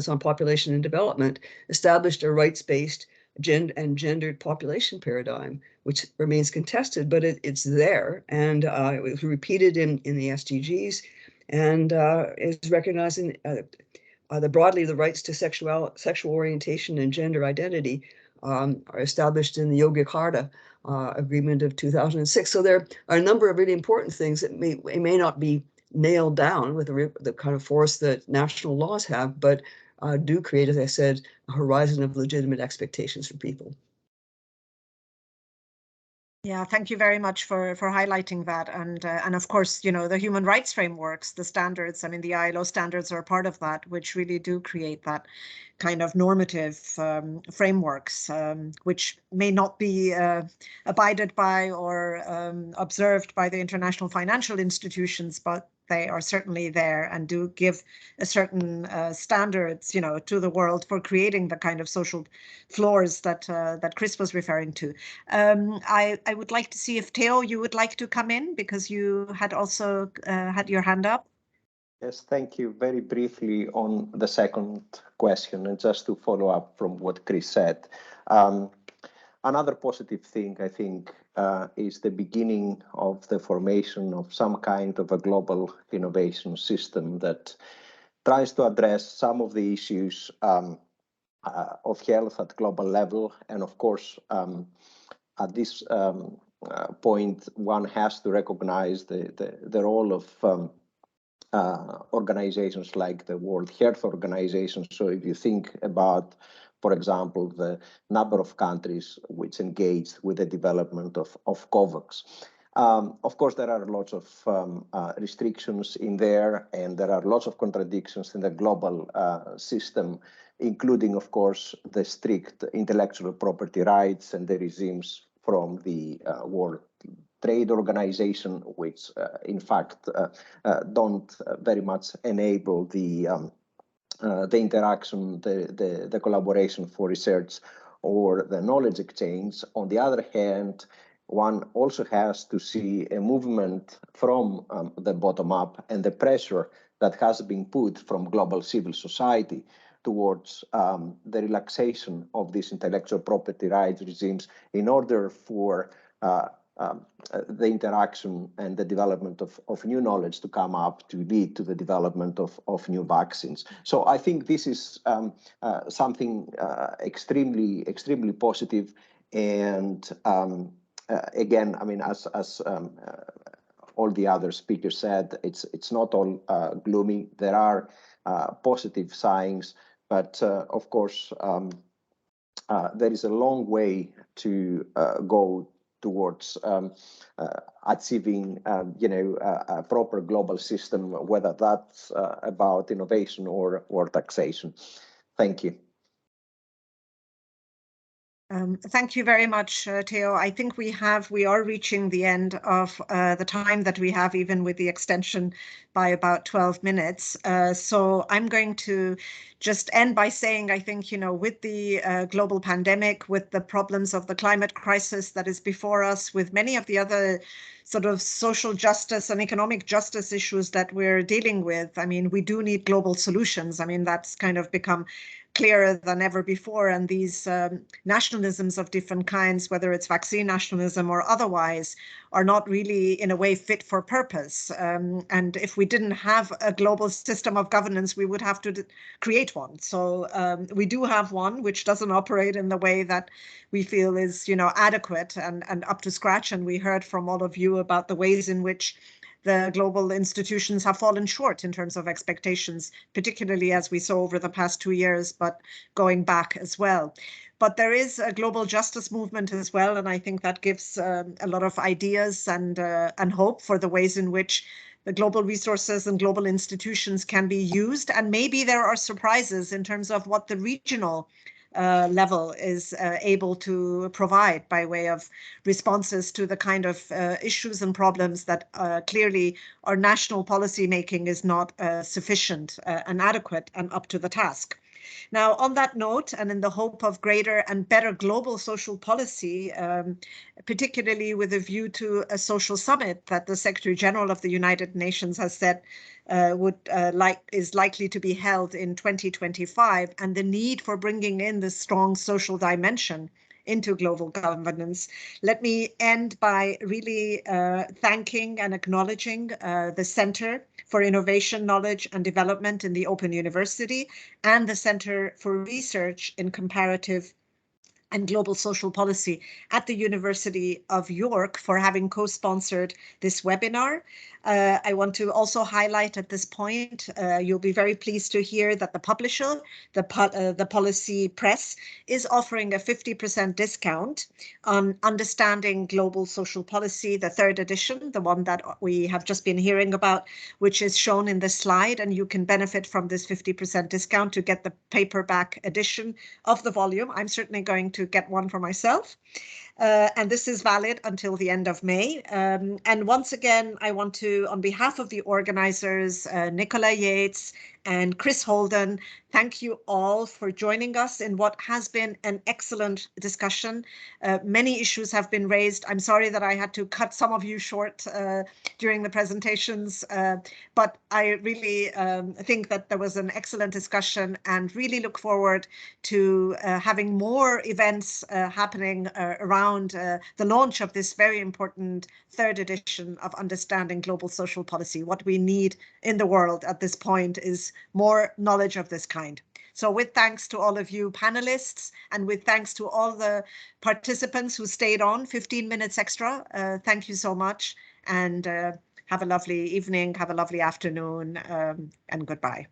on Population and Development established a rights-based and gendered population paradigm, which remains contested, but it's there, and it was repeated in the SDGs, and is recognizing broadly the rights to sexual orientation and gender identity are established in the Yogyakarta Agreement of 2006. So there are a number of really important things that may not be nailed down with the kind of force that national laws have, but do create, as I said, a horizon of legitimate expectations for people. Yeah, thank you very much for highlighting that. And of course, you know, the human rights frameworks, the standards, I mean, the ILO standards are part of that, which really do create that kind of normative frameworks, which may not be abided by or observed by the international financial institutions, but they are certainly there and do give a certain standards, you know, to the world for creating the kind of social floors that Chris was referring to. I would like to see if Theo, you would like to come in, because you had also had your hand up. Yes, thank you. Very briefly on the second question, and just to follow up from what Chris said. Another positive thing, I think, is the beginning of the formation of some kind of a global innovation system that tries to address some of the issues of health at global level. And of course, at this point, one has to recognize the role of organizations like the World Health Organization. So if you think about, for example, the number of countries which engaged with the development of COVAX. Of course, there are lots of restrictions in there, and there are lots of contradictions in the global system, including, of course, the strict intellectual property rights and the regimes from the World Trade Organization, which in fact don't very much enable the interaction, the collaboration for research or the knowledge exchange. On the other hand, one also has to see a movement from the bottom up and the pressure that has been put from global civil society towards the relaxation of these intellectual property rights regimes in order for the interaction and the development of new knowledge to come up to lead to the development of new vaccines. So I think this is something extremely positive. And again, I mean, as all the other speakers said, it's not all gloomy. There are positive signs, but of course, there is a long way to go towards achieving, a proper global system, whether that's about innovation or taxation. Thank you. Thank you very much, Theo. I think we are reaching the end of the time that we have, even with the extension by about 12 minutes. So I'm going to just end by saying, I think, with the global pandemic, with the problems of the climate crisis that is before us, with many of the other sort of social justice and economic justice issues that we're dealing with, I mean, we do need global solutions. I mean, that's kind of become clearer than ever before. And these nationalisms of different kinds, whether it's vaccine nationalism or otherwise, are not really in a way fit for purpose. And if we didn't have a global system of governance, we would have to create one. So we do have one which doesn't operate in the way that we feel is, adequate and up to scratch. And we heard from all of you about the ways in which the global institutions have fallen short in terms of expectations, particularly as we saw over the past 2 years, but going back as well. But there is a global justice movement as well, and I think that gives a lot of ideas and hope for the ways in which the global resources and global institutions can be used. And maybe there are surprises in terms of what the regional level is able to provide by way of responses to the kind of issues and problems that clearly our national policy making is not sufficient and adequate and up to the task. Now, on that note, and in the hope of greater and better global social policy, particularly with a view to a social summit that the Secretary General of the United Nations has said is likely to be held in 2025, and the need for bringing in the strong social dimension into global governance, let me end by really thanking and acknowledging the Center for Innovation, Knowledge and Development in the Open University and the Center for Research in Comparative and Global Social Policy at the University of York for having co-sponsored this webinar. I want to also highlight at this point, you'll be very pleased to hear that the publisher, the Policy Press, is offering a 50% discount on Understanding Global Social Policy, the 3rd edition, the one that we have just been hearing about, which is shown in the slide, and you can benefit from this 50% discount to get the paperback edition of the volume. I'm certainly going to get one for myself. And this is valid until the end of May. And once again, I want to, on behalf of the organizers, Nicola Yeates and Chris Holden, thank you all for joining us in what has been an excellent discussion. Many issues have been raised. I'm sorry that I had to cut some of you short during the presentations, but I really think that there was an excellent discussion and really look forward to having more events happening around the launch of this very important third edition of Understanding Global Social Policy. What we need in the world at this point is more knowledge of this kind. So with thanks to all of you panelists and with thanks to all the participants who stayed on 15 minutes extra, thank you so much, and have a lovely evening, have a lovely afternoon, and goodbye.